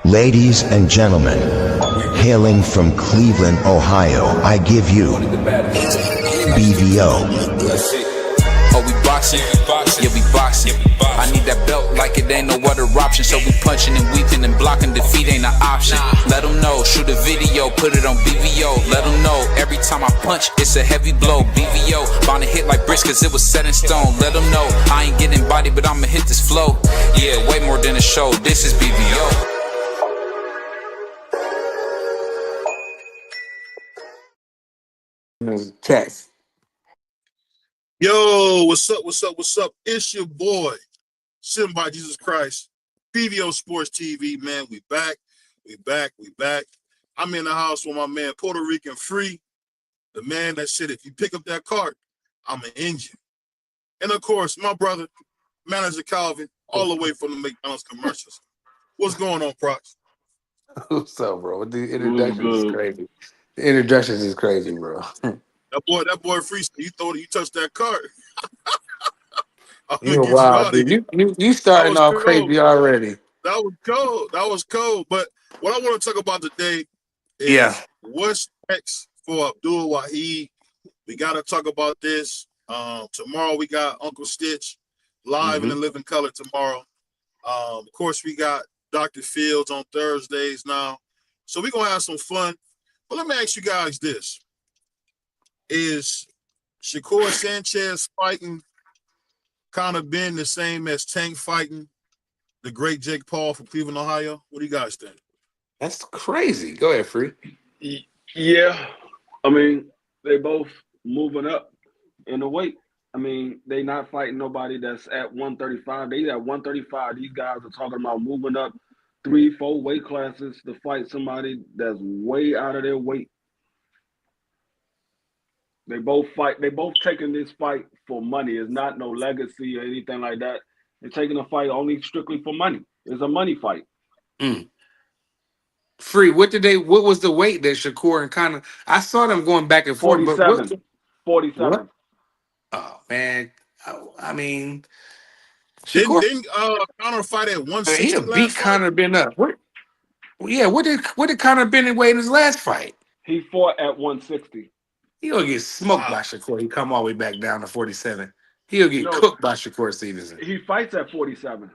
Ladies and gentlemen, hailing from Cleveland, Ohio, I give you BVO. Oh, we boxing? Yeah, we boxing. I need that belt like it ain't no other option. So we punching and weaving and blocking. Defeat ain't an option. Let them know, shoot a video, put it on BVO. Let them know, every time I punch, it's a heavy blow. BVO, bound to hit like bricks cause it was set in stone. Let them know, I ain't getting body, but I'ma hit this flow. Yeah, way more than a show, this is BVO. Test. Yo, what's up? It's your boy, Sin by Jesus Christ, BVO Sports TV, man. We back. I'm in the house with my man, Puerto Rican Free, the man that said, if you pick up that cart, I'm an engine. And of course, my brother, Manager Calvin, all the way from the McDonald's commercials. What's going on, Prox? What's up, bro? The introduction is crazy. The introductions is crazy, bro. That boy Free, you touched that cart. You're wild, dude. You starting off crazy already. That was cold. But what I want to talk about today is what's next for Abdul Wahid. We got to talk about this. Tomorrow we got Uncle Stitch live in the living color tomorrow. Of course, we got Dr. Fields on Thursdays now. So we're going to have some fun. But let me ask you guys this. Is Shakur Sanchez fighting kind of been the same as Tank fighting the great Jake Paul from Cleveland, Ohio? What do you guys think? That's crazy. Go ahead, Free. Yeah. I mean, they both moving up in the weight. I mean, they not fighting nobody that's at 135. They at 135. These guys are talking about moving up 3-4 weight classes to fight somebody that's way out of their weight. They both taking this fight for money. It's not no legacy or anything like that. They're taking the fight only strictly for money. It's a money fight. Free, what was the weight that Shakur and Conor? I saw them going back and forth. 47. 47. What? Oh man. I mean, Shakur, didn't Conor fight at 160? He'll beat Conor been up. What did Conor Bennett weigh in his last fight? He fought at 160. He'll get smoked by Shakur. He come all the way back down to 47. He'll get cooked by Shakur Stevenson. He fights at 47.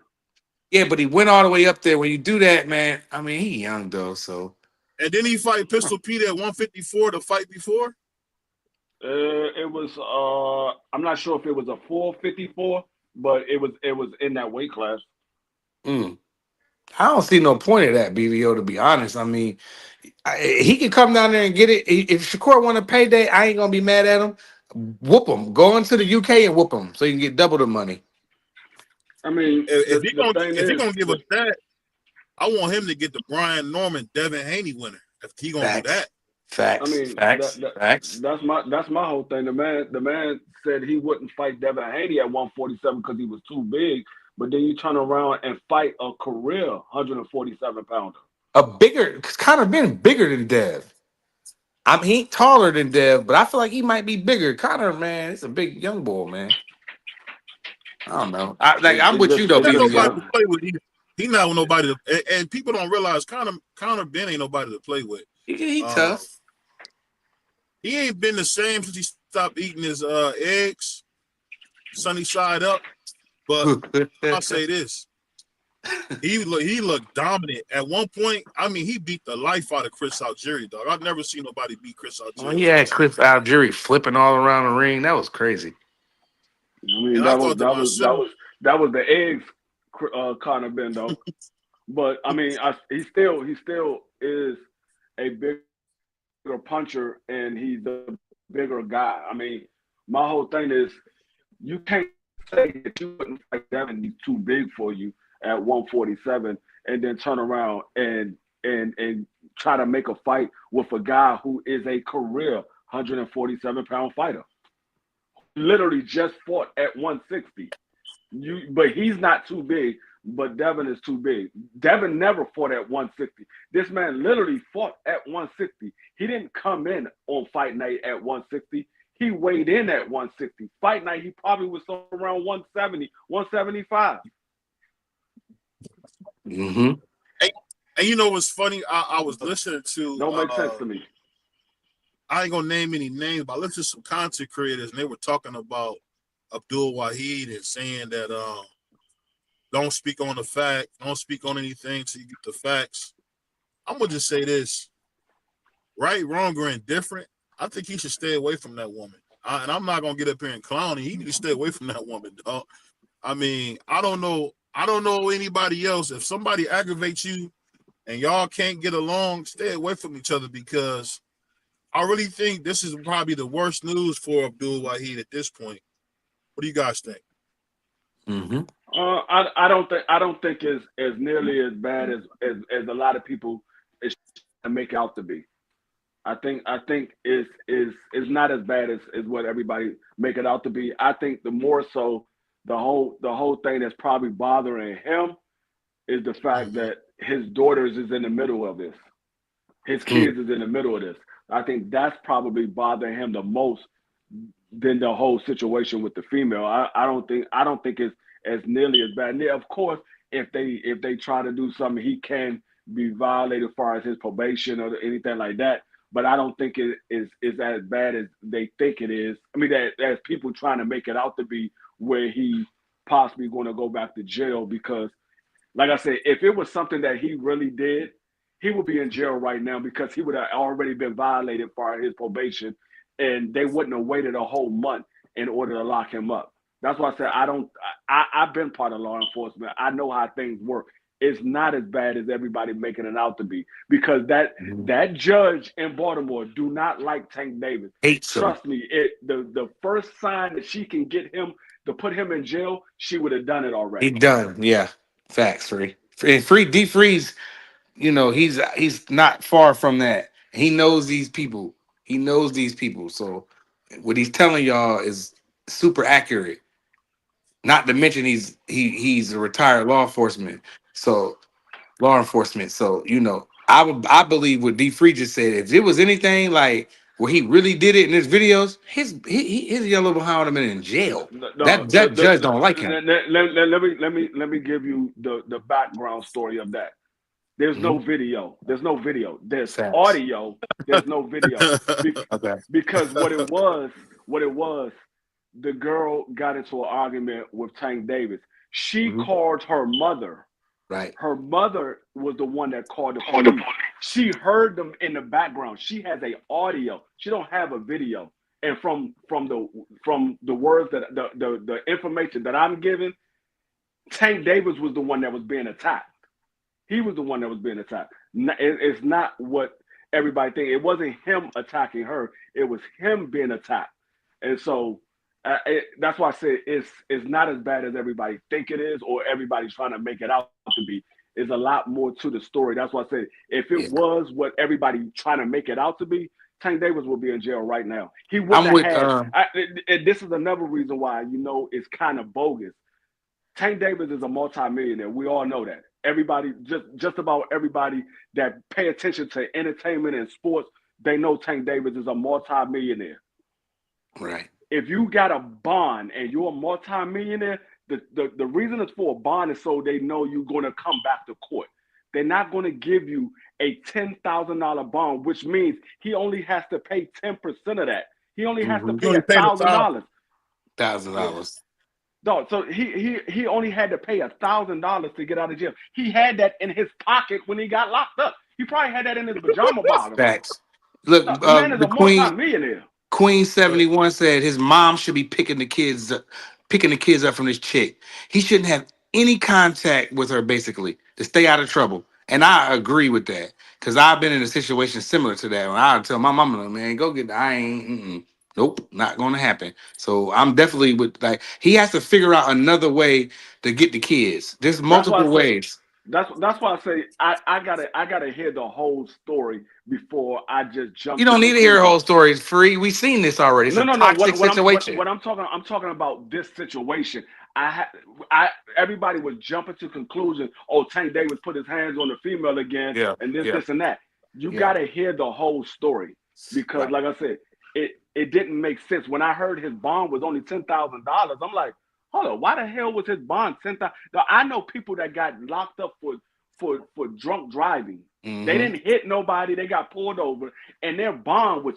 Yeah, but he went all the way up there. When you do that, man, I mean, he young though, so. And didn't he fight Pistol Pete at 154 the fight before? It was I'm not sure if it was a full 54, but it was in that weight class. I don't see no point of that, BVO, to be honest. I mean, he can come down there and get it. If Shakur want a payday, I ain't gonna be mad at him. Whoop him. Go into the UK and whoop him so you can get double the money. I mean, if he gonna give us that, I want him to get the Brian Norman, Devin Haney winner. If he gonna do that, facts. I mean, facts. That's my whole thing. The man said he wouldn't fight Devin Haney at 147 because he was too big. But then you turn around and fight a career 147 pounder. It's kind of been bigger than Dev. He ain't taller than Dev, but I feel like he might be bigger. Conor, man, it's a big young boy, man. I don't know. I'm with you though. He not nobody to play with. He not with nobody and people don't realize Conor Ben ain't nobody to play with. He tough. He ain't been the same since he stopped eating his eggs, sunny side up. But I'll say this. He looked dominant. At one point, I mean, he beat the life out of Chris Algieri, dog. I've never seen nobody beat Chris Algieri. Oh, yeah, Chris Algieri flipping all around the ring. That was crazy. I mean, that was the eggs Conor Ben, though. But I mean, he still is a bigger puncher and he's the bigger guy. I mean, my whole thing is you can't say that you wouldn't fight Devin, he's too big for you at 147, and then turn around and try to make a fight with a guy who is a career 147-pound fighter. Literally just fought at 160. But he's not too big, but Devin is too big. Devin never fought at 160. This man literally fought at 160. He didn't come in on fight night at 160. He weighed in at 160. Fight night, he probably was around 170, 175. Hey, And you know what's funny? I was listening to. Don't make sense to me. I ain't gonna name any names, but I listened to some content creators, and they were talking about Abdul Wahid and saying that don't speak on the fact, don't speak on anything till you get the facts. I'm gonna just say this: right, wrong, or indifferent. I think he should stay away from that woman. And I'm not gonna get up here and clown him. He need to stay away from that woman, dog. I mean, I don't know anybody else. If somebody aggravates you and y'all can't get along, stay away from each other, because I really think this is probably the worst news for Abdul Wahid at this point. What do you guys think? Mm-hmm. I don't think it's as nearly as bad as a lot of people is to make out to be. I think it's not as bad as what everybody make it out to be. I think the more so the whole thing that's probably bothering him is the fact that his daughters is in the middle of this. His kids is in the middle of this. I think that's probably bothering him the most than the whole situation with the female. I don't think it's as nearly as bad. And of course, if they try to do something, he can be violated as far as his probation or anything like that. But I don't think it is as bad as they think it is. I mean, as people trying to make it out to be, where he possibly going to go back to jail, because, like I said, if it was something that he really did, he would be in jail right now, because he would have already been violated as far as his probation, and they wouldn't have waited a whole month in order to lock him up. That's why I said I've been part of law enforcement. I know how things work. It's not as bad as everybody making it out to be, because that judge in Baltimore do not like Tank Davis. Trust me, the first sign that she can get him to put him in jail, she would have done it already. He done, yeah. Facts, Free. D Freeze, you know, he's not far from that. He knows these people. So what he's telling y'all is super accurate. Not to mention he's a retired law enforcement. So you know, I believe what D Free just said. If it was anything like where he really did it in his videos, his yellow behind him in jail. That judge don't like him. Let me give you the background story of that. There's no video. There's audio. There's no video. Because what it was, the girl got into an argument with Tank Davis. She called her mother. Right. Her mother was the one that called the police. She heard them in the background. She has a audio. She don't have a video. And from the words that the information that I'm giving, Tank Davis was the one that was being attacked. He was the one that was being attacked. It's not what everybody thinks. It wasn't him attacking her. It was him being attacked. And so that's why I say it's not as bad as everybody think it is, or everybody's trying to make it out to be. There's a lot more to the story. That's why I said if it was what everybody trying to make it out to be, Tank Davis would be in jail right now. He wouldn't have had. This is another reason why, you know, it's kind of bogus. Tank Davis is a multimillionaire. We all know that. Everybody, just about everybody that pay attention to entertainment and sports, they know Tank Davis is a multimillionaire. Right. If you got a bond and you're a multimillionaire, the reason it's for a bond is so they know you're going to come back to court. They're not going to give you a $10,000 bond, which means he only has to pay 10% of that. He only has to pay $1,000. $1,000. No, so he only had to pay $1,000 to get out of jail. He had that in his pocket when he got locked up. He probably had that in his pajama bottom. Facts. Look, the man is a multi-millionaire. Queen 71 said his mom should be picking the kids up from this chick. He shouldn't have any contact with her, basically, to stay out of trouble. And I agree with that, because I've been in a situation similar to that. When I tell my mama, man, go get, nope, not going to happen. So I'm definitely with, like, he has to figure out another way to get the kids. There's multiple ways. That's why I say I gotta hear the whole story before I just jump. You don't need to hear the whole story. It's free. We've seen this already. It's a toxic situation. I'm talking about this situation. Everybody was jumping to conclusions. Oh, Tank Davis put his hands on the female again, and this and that. You gotta hear the whole story, because, like I said, it didn't make sense. When I heard his bond was only $10,000, I'm like, hold on, why the hell was his bond $10,000? Now, I know people that got locked up for drunk driving. They didn't hit nobody. They got pulled over, and their bond was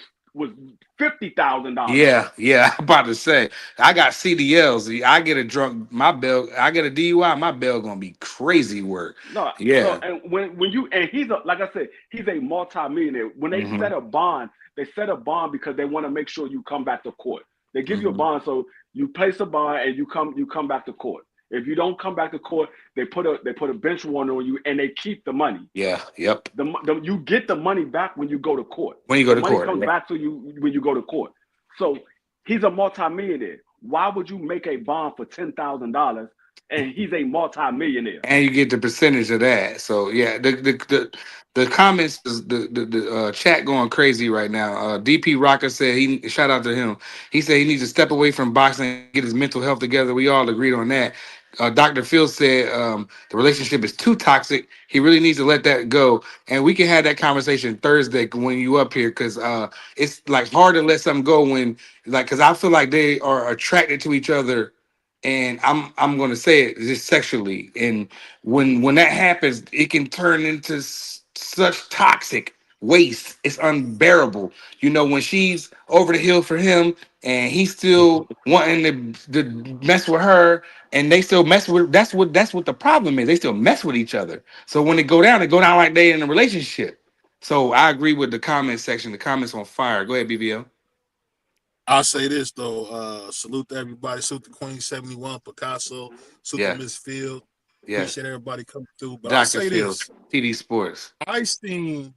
$50,000. Yeah. I'm about to say, I got CDLs. I get a drunk, my bill. I get a DUI, my bill gonna be crazy work. No, Yeah. and when you and he's like I said, he's a multi-millionaire. When they set a bond, they set a bond because they want to make sure you come back to court. They give you a bond, so you place a bond and you come back to court. If you don't come back to court, they put a bench warrant on you and they keep the money. Yeah. Yep. You get the money back when you go to court. When you go to money court, comes back to you when you go to court. So he's a multimillionaire. Why would you make a bond for $10,000 and he's a multimillionaire? And you get the percentage of that. So yeah, the comments, the chat going crazy right now. DP Rocker said shout out to him. He said he needs to step away from boxing and get his mental health together. We all agreed on that. Dr. Phil said the relationship is too toxic. He really needs to let that go. And we can have that conversation Thursday when you up here, because it's like hard to let something go when, like, because I feel like they are attracted to each other. And I'm gonna say it just sexually, and when that happens, it can turn into such toxic waste. It's unbearable. You know, when she's over the hill for him, and he's still wanting to mess with her, and they still mess with. That's what the problem is. They still mess with each other. So when they go down like they in a relationship. So I agree with the comment section. The comments on fire. Go ahead, BVO. I'll say this though, salute to everybody, salute to Queen 71, Picasso, salute to Miss Field. Appreciate everybody coming through. But I'll say Field, this. TD Sports. I seen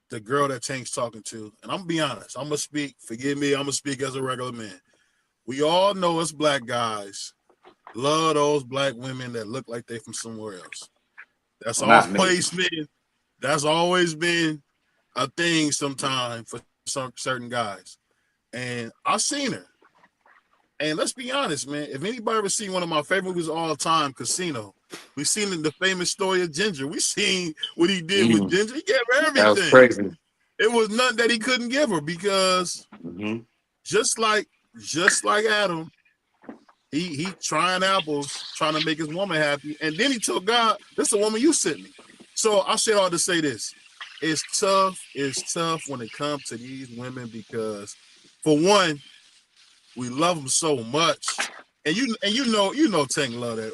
the girl that Tank's talking to, and I'm gonna be honest, I'm gonna speak, forgive me, I'm gonna speak as a regular man. We all know us black guys love those black women that look like they from somewhere else. That's always been a thing sometime for some certain guys. And I've seen her. And let's be honest, man. If anybody ever seen one of my favorite movies of all time, Casino, we've seen the famous story of Ginger. We seen what he did with Ginger. He gave her everything. That was crazy. It was nothing that he couldn't give her because just like Adam, he trying apples, trying to make his woman happy. And then he told God, this is the woman you sent me. So I said all to say this. It's tough when it comes to these women because, for one, we love them so much, and you know Tank love that.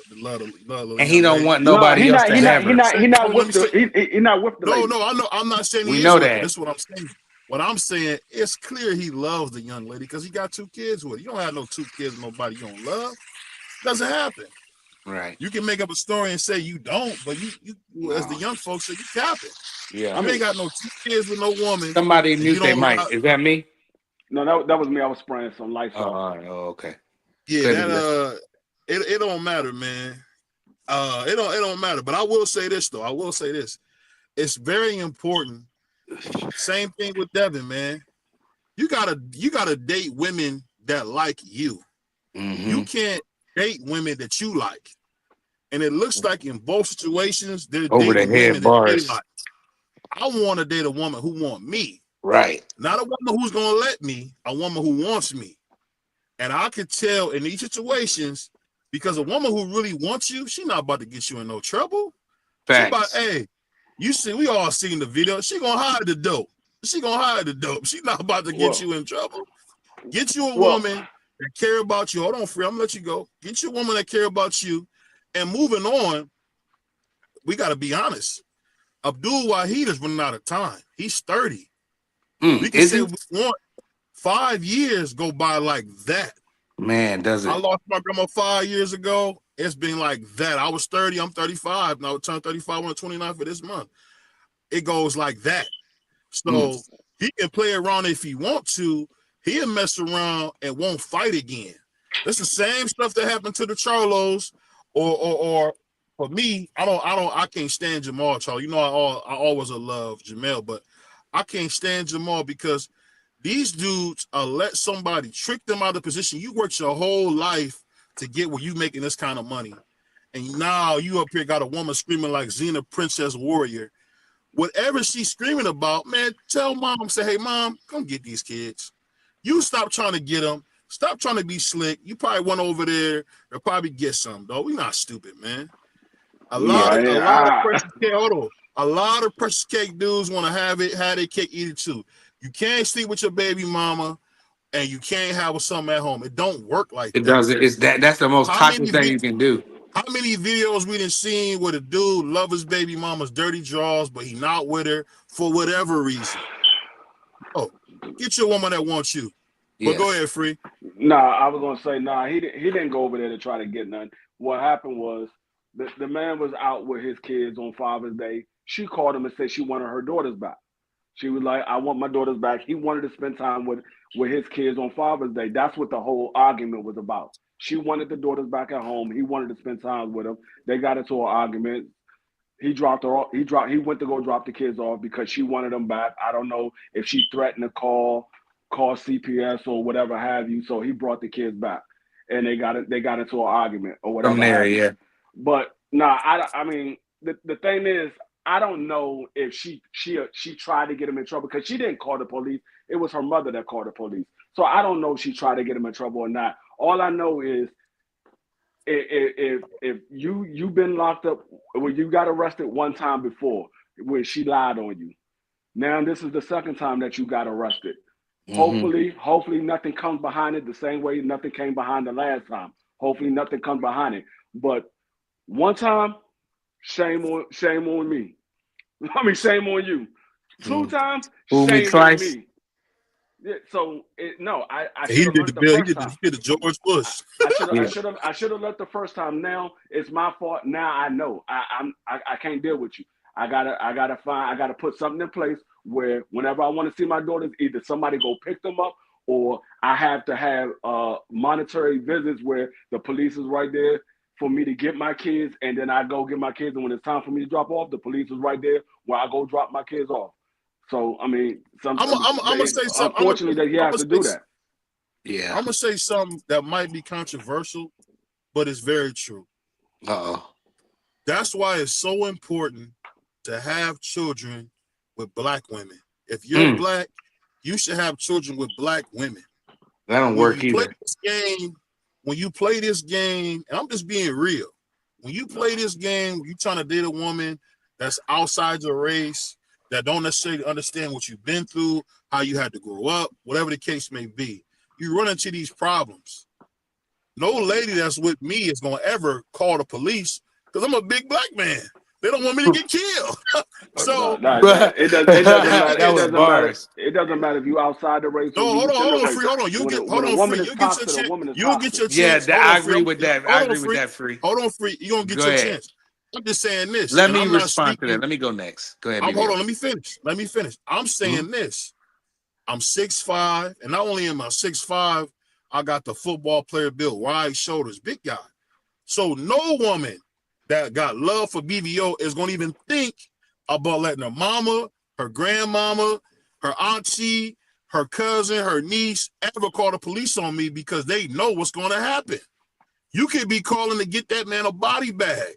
And he don't want nobody else to have her. He's not with the lady. No, I know. I'm not saying we know that. This is what I'm saying. What I'm saying, it's clear he loves the young lady because he got 2 kids with her. You don't have no 2 kids with nobody you don't love. Doesn't happen. Right. You can make up a story and say you don't, but you as the young folks say, you capping. Yeah. I ain't got no 2 kids with no woman. Somebody mute their mic. Is that me? No, that was me. I was spraying some lights off. Oh, okay. Yeah, it don't matter, man. It don't matter. But I will say this though. It's very important. Same thing with Devin, man. You gotta date women that like you. You can't date women that you like. And it looks like in both situations, they're over the head bars. Like. I want to date a woman who want me. Right. Not a woman who's gonna let me, a woman who wants me. And I could tell in these situations, because a woman who really wants you, she's not about to get you in no trouble. Facts. Hey, you see, we all seen the video. She gonna hide the dope. She's not about to get you in trouble. Get you a woman that care about you. Hold on, free. I'm gonna let you go. Get you a woman that care about you. And moving on, we gotta be honest. Abdul Wahid is running out of time. He's 30. We can say we want 5 years go by like that. Man, does it? I lost my grandma 5 years ago. It's been like that. I was 30. I'm 35. Now I turn 35 on the 29th of this month. It goes like that. So he can play around if he wants to. He'll mess around and won't fight again. That's the same stuff that happened to the Charlos or for me, I can't stand Jamal Charlo. You know, I always love Jamel, but I can't stand Jamal because these dudes let somebody trick them out of position. You worked your whole life to get where you making this kind of money. And now you up here got a woman screaming like Xena Princess Warrior. Whatever she's screaming about, man, tell mom, say, hey, mom, come get these kids. You stop trying to get them. Stop trying to be slick. You probably went over there to probably get some, though. We're not stupid, man. A lot of precious cake. Hold on. A lot of precious cake dudes want to have their cake eat it too. You can't sleep with your baby mama, and you can't have something at home. It don't work like that. It doesn't. It's that's the most toxic thing you can do. How many videos we done seen where the dude love his baby mama's dirty drawers, but he not with her for whatever reason? Oh, get your woman that wants you. But go ahead, Free. Nah, I was gonna say he didn't go over there to try to get none. What happened was the man was out with his kids on Father's Day. She called him and said she wanted her daughters back. She was like, I want my daughters back. He wanted to spend time with his kids on Father's Day. That's what the whole argument was about. She wanted the daughters back at home. He wanted to spend time with them. They got into an argument. He dropped her off. He went to go drop the kids off because she wanted them back. I don't know if she threatened to call CPS or whatever have you. So he brought the kids back, and they got into an argument or whatever. From there, yeah. But I mean, the thing is, I don't know if she tried to get him in trouble because she didn't call the police. It was her mother that called the police. So I don't know if she tried to get him in trouble or not. All I know is if you've been locked up, when you got arrested one time before when she lied on you, now this is the second time that you got arrested. Mm-hmm. Hopefully nothing comes behind it the same way nothing came behind the last time. Hopefully nothing comes behind it. But one time, shame on me. I mean, shame on you. Two times, shame on me. Yeah, so I he did the George Bush. I should have left the first time. Now it's my fault. Now I know I can't deal with you. I gotta put something in place where whenever I want to see my daughters, either somebody go pick them up or I have to have monetary visits where the police is right there for me to get my kids, and then I go get my kids, and when it's time for me to drop off, the police is right there where I go drop my kids off. So I mean, I'm gonna say something. Unfortunately, that he has to do that. Yeah, I'm gonna say something that might be controversial, but it's very true. That's why it's so important to have children with Black women. If you're Black, you should have children with Black women. That don't work either. When you play this game, and I'm just being real, when you play this game, you're trying to date a woman that's outside your race, that don't necessarily understand what you've been through, how you had to grow up, whatever the case may be, you run into these problems. No lady that's with me is going to ever call the police because I'm a big Black man. They don't want me to get killed. So it doesn't matter if you outside the race. No, hold on, Free. Hold on. You'll get your chance. Yeah, I agree with that. I agree with that, Free. Hold on, Free. You're gonna get your chance. I'm just saying this. Let me respond to that. Let me go next. Go ahead. Hold on, let me finish. I'm saying this. I'm 6'5", and not only am I 6'5", I got the football player build, wide shoulders, big guy. So no woman that got love for BVO is going to even think about letting her mama, her grandmama, her auntie, her cousin, her niece ever call the police on me because they know what's going to happen. You could be calling to get that man a body bag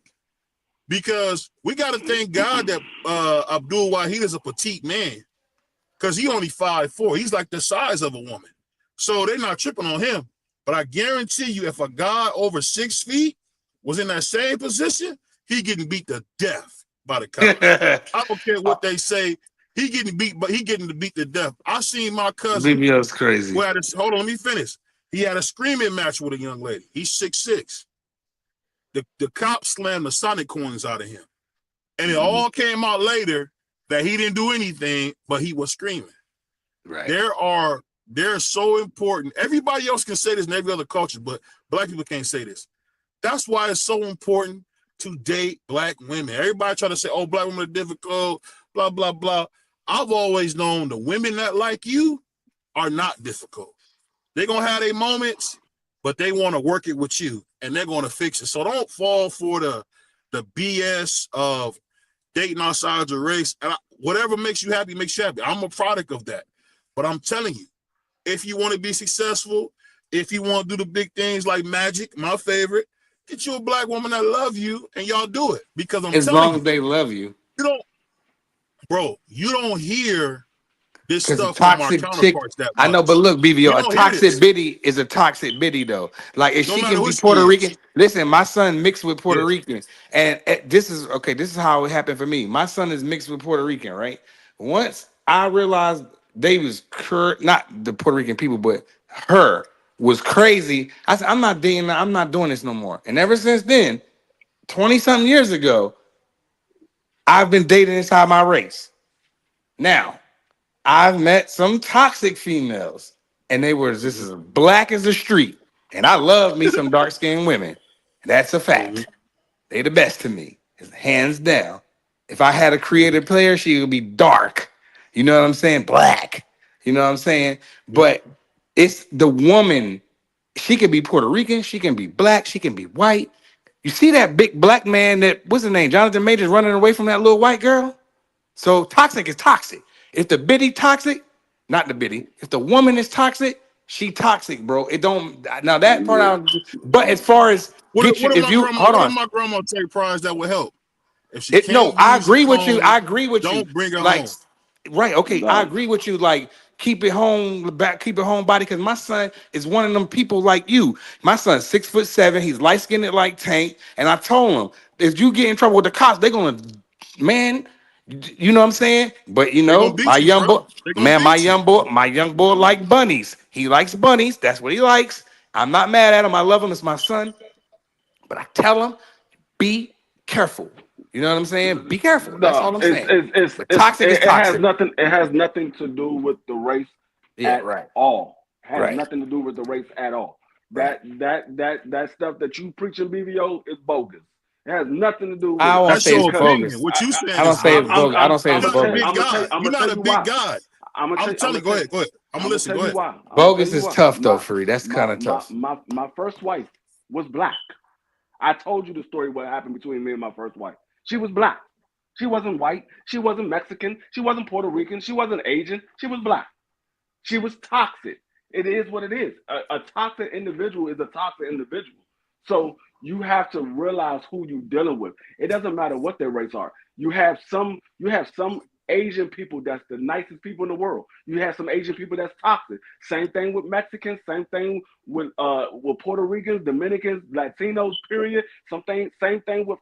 because we got to thank God that Abdul Wahid is a petite man because he only 5'4". He's like the size of a woman. So they're not tripping on him. But I guarantee you, if a guy over 6 feet was in that same position, he getting beat to death by the cops. I don't care what they say. He getting beat, but he getting beat to death. I seen my cousin. BVO's crazy. Hold on, let me finish. He had a screaming match with a young lady. He's 6'6". The cops slammed the Sonic coins out of him. And it all came out later that he didn't do anything, but he was screaming. Right. They're so important. Everybody else can say this in every other culture, but Black people can't say this. That's why it's so important to date Black women. Everybody try to say, oh, Black women are difficult, blah, blah, blah. I've always known the women that like you are not difficult. They're going to have their moments, but they want to work it with you, and they're going to fix it. So don't fall for the BS of dating outside your race. And whatever makes you happy, makes you happy. I'm a product of that. But I'm telling you, if you want to be successful, if you want to do the big things like Magic, my favorite, get you a Black woman that love you, and y'all do it. Because as long as they love you. You don't hear this Because a stuff from our toxic chick, counterparts that I much. know, but look, We BVO, a don't hear toxic this. biddy is a toxic biddy though. Like if No she matter can who be she Puerto is. Rican, listen, my son mixed with Puerto Yeah. Rican, and this is okay. This is how it happened for me. My son is mixed with Puerto Rican, right? Once I realized they was not the Puerto Rican people, but her was crazy. I said, I'm not dating. I'm not doing this no more. And ever since then, 20-something years ago, I've been dating inside my race. Now, I've met some toxic females, and they were just as black as the street. And I love me some dark skinned women. That's a fact. They the best to me, hands down. If I had a creative player, she would be dark. You know what I'm saying? Black. You know what I'm saying? But it's the woman. She can be Puerto Rican. She can be black. She can be white. You see that big black man that what's his name? Jonathan Majors running away from that little white girl. So toxic is toxic. If the biddy toxic, not the biddy. If the woman is toxic, she toxic, bro. It don't now that part out. But as far as What get you, if if my you grandma? hold What on, if my grandma take prize that would help? If she no, can't I use the agree with you. phone, I agree with you. don't bring her Like, home. right? Okay, I Dog. agree with you. Like, keep it home, back, keep it home, body. Because my son is one of them people like you. My son's 6'7". He's light skinned like Tank. And I told him, if you get in trouble with the cops, they're gonna, man. You know what I'm saying? But you They're gonna know, my beat you, young bro. boy, They're gonna man, beat you. my young boy like bunnies. He likes bunnies. That's what he likes. I'm not mad at him. I love him. It's my son. But I tell him, be careful. You know what I'm saying? Be careful. That's No, all I'm saying. But it's toxic is it has toxic. nothing. It has nothing to do with the race Yeah, at right. all. Has Right. nothing to do with the race at all. Right. That stuff that you preaching BVO is bogus. It has nothing to do with I it. won't That's say it's your Because opinion. bogus. What you I saying don't is say it's bogus. bogus. I don't say I'm it's You're gonna not a tell bogus. big God. I'm You're gonna not tell a you big why. God. I'm telling you. Go ahead. Go ahead. I'm I'm gonna gonna listen. tell Go you ahead. why. I'm gonna tell Bogus you is why. tough though, Free. That's kind of tough. My first wife was black. I told you the story what happened between me and my first wife. She was black. She wasn't white. She wasn't Mexican. She wasn't Puerto Rican. She wasn't Asian. She was black. She was toxic. It is what it is. A toxic individual is a toxic individual. So you have to realize who you're dealing with. It doesn't matter what their race are. You have some Asian people that's the nicest people in the world. You have some Asian people that's toxic. Same thing with Mexicans. Same thing with Puerto Ricans, Dominicans, Latinos. Period. Same thing with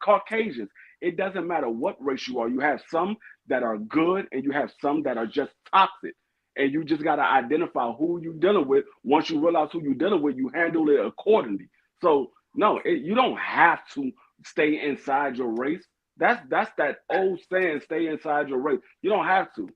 Caucasians. It doesn't matter what race you are. You have some that are good, and you have some that are just toxic. And you just got to identify who you're dealing with. Once you realize who you're dealing with, you handle it accordingly. So no, you don't have to stay inside your race. That's that old saying, stay inside your race. You don't have to.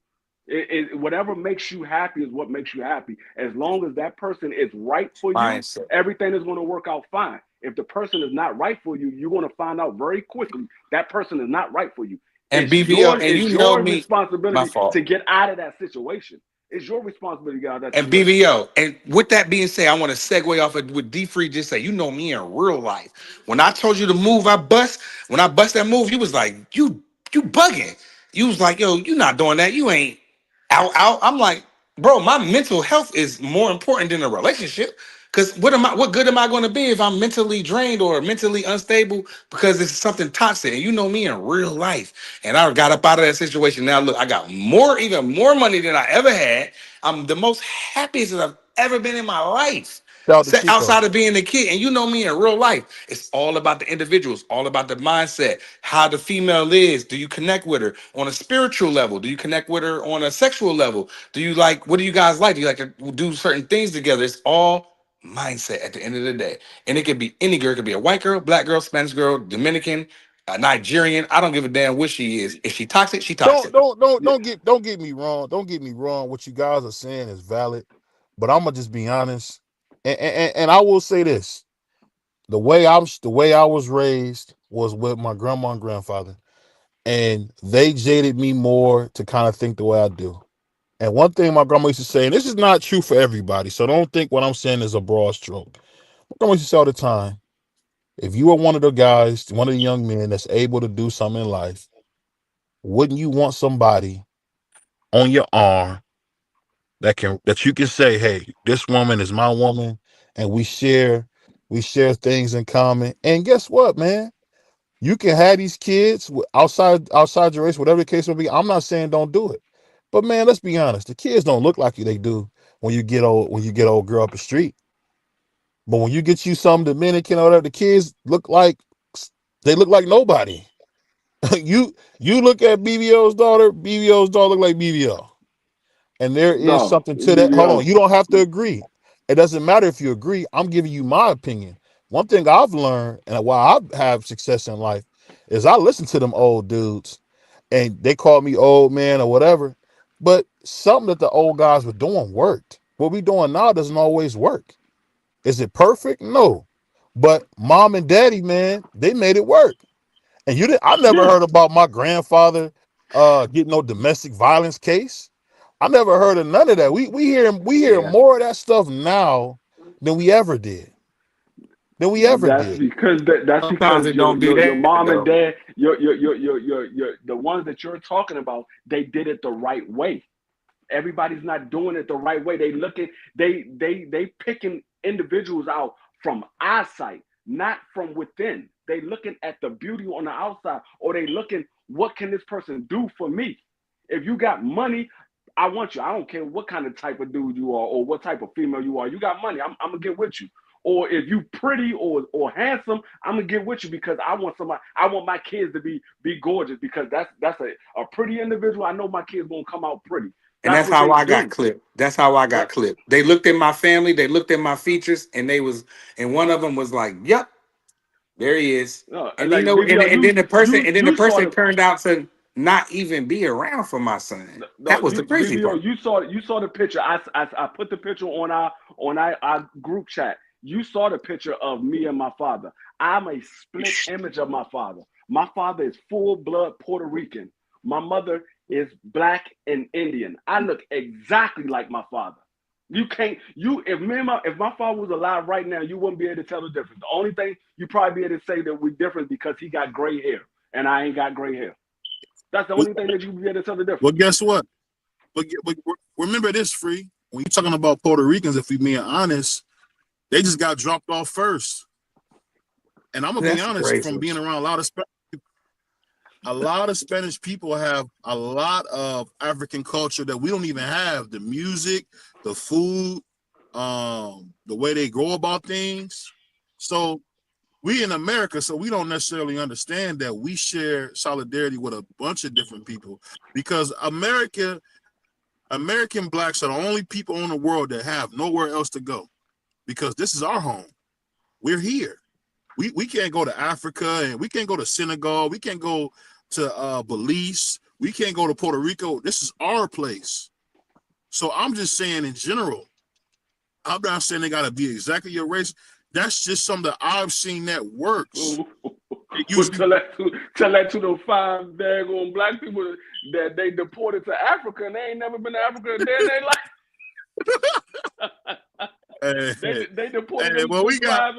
Whatever makes you happy is what makes you happy. As long as that person is right for you, Mindset. everything is going to work out fine. If the person is not right for you, you're going to find out very quickly that person is not right for you. And It's BVO, your and it's you know your me, my responsibility fault. to get out of that situation. It's your responsibility to get out of that And situation. BVO, and with that being said, I want to segue off of what D Free just said. You know me in real life. When I told you to move, when I bust that move, you was like, you bugging. You was like, yo, you not doing that. You ain't out. I'm like, bro, my mental health is more important than a relationship. Cause what good am I going to be if I'm mentally drained or mentally unstable because it's something toxic? And you know me in real life. And I got up out of that situation. Now look, I got even more money than I ever had. I'm the most happiest that I've ever been in my life. Shout out to Chico. Outside of being a kid, and you know me in real life, it's all about the individuals, all about the mindset, how the female is. Do you connect with her on a spiritual level? Do you connect with her on a sexual level? What do you guys like? Do you like to do certain things together? It's all mindset at the end of the day. And it could be any girl, it could be a white girl, black girl, Spanish girl, Dominican, Nigerian. I don't give a damn what she is. If she toxic, she toxic. Don't get me wrong. Don't get me wrong. What you guys are saying is valid, but I'm gonna just be honest. And I will say this: the way I was raised was with my grandma and grandfather, and they jaded me more to kind of think the way I do. And one thing my grandma used to say, and this is not true for everybody, so don't think what I'm saying is a broad stroke. My grandma used to say all the time, if you are one of the guys, one of the young men that's able to do something in life, wouldn't you want somebody on your arm that you can say, hey, this woman is my woman, and we share things in common. And guess what, man? You can have these kids outside your race, whatever the case may be. I'm not saying don't do it. But man, let's be honest. The kids don't look like they do when you get old girl up the street. But when you get you some Dominican or whatever, the kids look like nobody. you look at BVO's daughter look like BVO. And there is something to that. Hold on, you don't have to agree. It doesn't matter if you agree. I'm giving you my opinion. One thing I've learned, and why I have success in life, is I listen to them old dudes, and they call me old man or whatever. But something that the old guys were doing worked. What we doing now doesn't always work. Is it perfect? No. But mom and daddy, man, they made it work. And I never heard about my grandfather getting no domestic violence case. I never heard of none of that. We hear more of that stuff now than we ever did. That's because your mom and dad, your the ones that you're talking about, they did it the right way. Everybody's not doing it the right way. They picking individuals out from eyesight, not from within. They looking at the beauty on the outside, or they looking, what can this person do for me? If you got money, I want you. I don't care what kind of type of dude you are or what type of female you are. You got money, I'm gonna get with you. Or if you pretty or handsome, I'm gonna get with you because I want my kids to be gorgeous, because that's a pretty individual. I know my kids gonna come out pretty. And that's how I got clipped. That's how I got clipped. They looked at my family, they looked at my features, and one of them was like, "Yep, there he is." And like, and then the person turned out to not even be around for my son. That was the crazy part. You saw the picture. I put the picture on our group chat. You saw the picture of me and my father. I'm a split image of my father. My father is full blood Puerto Rican. My mother is black and Indian. I look exactly like my father. If my father was alive right now, you wouldn't be able to tell the difference. The only thing you probably be able to say that we're different because he got gray hair and I ain't got gray hair. That's the only thing that you be able to tell the difference. Well, guess what? But remember this, Free. When you're talking about Puerto Ricans, if we're being honest, they just got dropped off first. And I'm gonna be honest, from being around a lot of Spanish people have a lot of African culture that we don't even have. The music, the food, the way they go about things. So we in America, so we don't necessarily understand that we share solidarity with a bunch of different people, because American blacks are the only people in the world that have nowhere else to go, because this is our home. We're here. We can't go to Africa, and we can't go to Senegal. We can't go to Belize. We can't go to Puerto Rico. This is our place. So I'm just saying in general, I'm not saying they got to be exactly your race. That's just something that I've seen that works. Tell that to the 5 daggone black people that they deported to Africa and they ain't never been to Africa a day in their life. They deported them. We got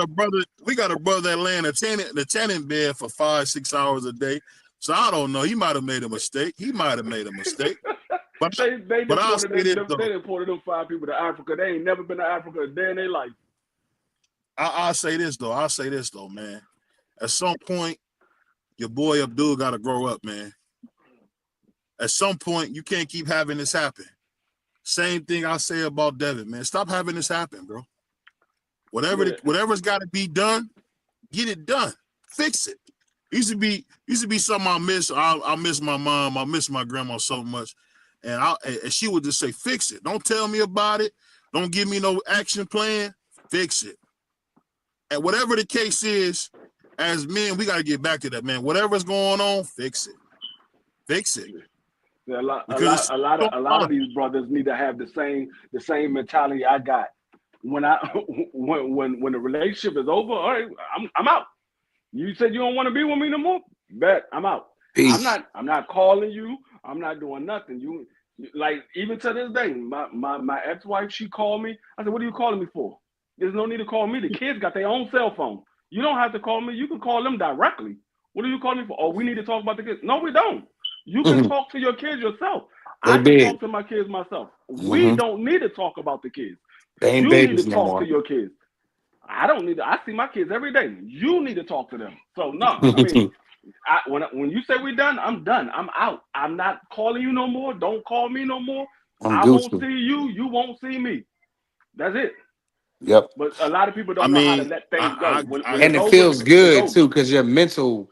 a brother that land the tanning bed for 5-6 hours a day. So I don't know. He might have made a mistake. But they deported them 5 people to Africa. They ain't never been to Africa a day in their life. I'll say this though, man. At some point, your boy Abdul got to grow up, man. At some point, you can't keep having this happen. Same thing I say about Devin, man. Stop having this happen, bro. Whatever's got to be done, get it done. Fix it. Used to be something I miss. I miss my mom. I miss my grandma so much, and she would just say, "Fix it. Don't tell me about it. Don't give me no action plan. Fix it." And whatever the case is, as men, we got to get back to that, man. Whatever's going on, fix it. Fix it. Yeah, a lot of these brothers need to have the same mentality I got. When the relationship is over, all right, I'm out. You said you don't want to be with me no more? Bet I'm out. Peace. I'm not calling you. I'm not doing nothing. You like, even to this day, my ex-wife, she called me. I said, "What are you calling me for?" There's no need to call me. The kids got their own cell phone. You don't have to call me. You can call them directly. What are you calling me for? Oh, we need to talk about the kids. No, we don't. You can talk to your kids yourself. I can talk to my kids myself. We don't need to talk about the kids. You need to talk to your kids. I don't need to. I see my kids every day. You need to talk to them. So no, I mean, When you say we're done, I'm done. I'm out. I'm not calling you no more. Don't call me no more. I won't see you. You won't see me. That's it. Yep. But a lot of people don't I know how to mean, let things go. When And it's it over, feels it's good over. too, because your mental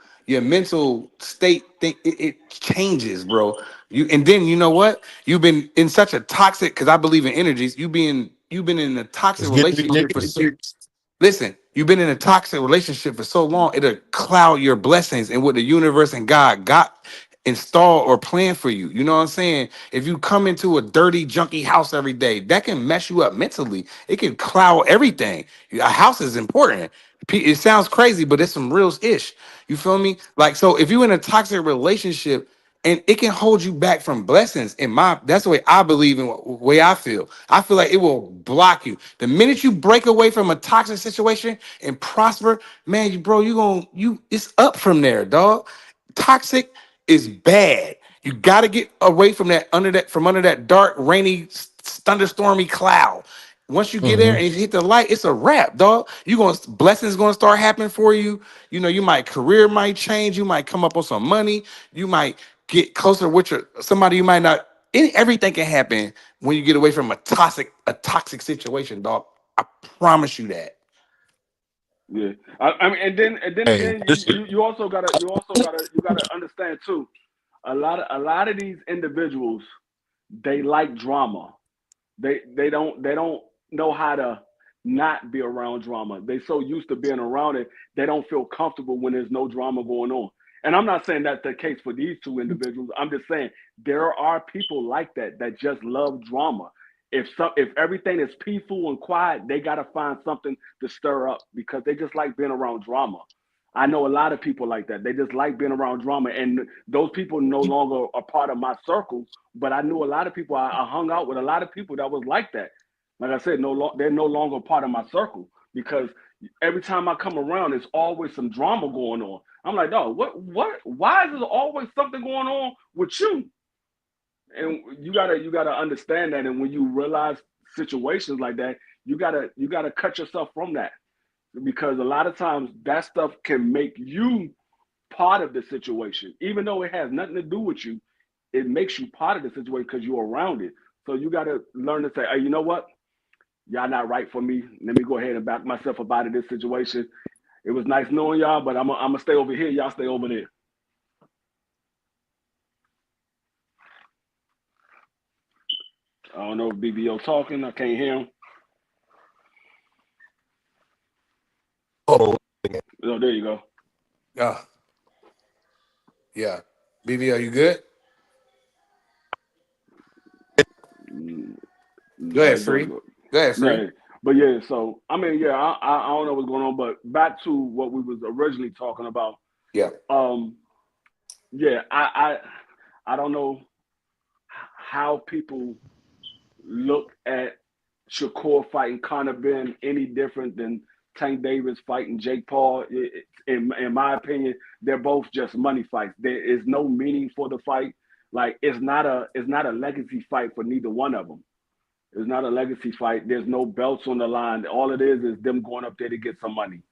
state it changes, bro. And then you know what? You've been in such a toxic, because I believe in energies. You've been in a toxic It's getting me, relationship Nick. for listen, you've been in a toxic relationship for so long, it'll cloud your blessings and what the universe and God got installed or planned for you. You know what I'm saying? If you come into a dirty, junky house every day, that can mess you up mentally. It can cloud everything. A house is important. It sounds crazy, but it's some real ish. You feel me? Like, so if you're in a toxic relationship, and it can hold you back from blessings. That's the way I believe in, way I feel. I feel like it will block you. The minute you break away from a toxic situation and prosper, man, it's up from there, dog. Toxic is bad. You got to get away from under that dark, rainy, thunderstormy cloud. Once you get there and you hit the light, it's a wrap, dog. Blessings gonna start happening for you. You know, career might change. You might come up on some money. You might get closer with somebody you might not. Everything can happen when you get away from a toxic situation, dog. I promise you that. Yeah, I mean, and then Hey, again, listen. you also gotta understand too. A lot of these individuals, they like drama. They don't know how to not be around drama. They so used to being around it, they don't feel comfortable when there's no drama going on. And I'm not saying that's the case for these two individuals. I'm just saying there are people like that just love drama. If everything is peaceful and quiet, they gotta find something to stir up because they just like being around drama. I know a lot of people like that. They just like being around drama, and those people no longer are part of my circle. But I knew a lot of people. I hung out with a lot of people that was like that. Like I said, they're no longer part of my circle because every time I come around, there's always some drama going on. I'm like, dog, what? Why is there always something going on with you? And you gotta understand that. And when you realize situations like that, you gotta cut yourself from that because a lot of times that stuff can make you part of the situation, even though it has nothing to do with you. It makes you part of the situation because you're around it. So you got to learn to say, hey, you know what? Y'all not right for me. Let me go ahead and back myself up out of this situation. It was nice knowing y'all, but I'm gonna stay over here. Y'all stay over there. I don't know if BVO talking. I can't hear him. Oh, there you go. Yeah. BB, are you good? Go ahead, Free. Go ahead, Free. Yeah, but yeah, so I mean, yeah, I don't know what's going on, but back to what we was originally talking about. Yeah. Yeah, I don't know how people look at Shakur fighting Conor Ben any different than Tank Davis fighting Jake Paul. In my opinion, they're both just money fights. There is no meaning for the fight. Like it's not a legacy fight for neither one of them. It's not a legacy fight. There's no belts on the line. All it is them going up there to get some money.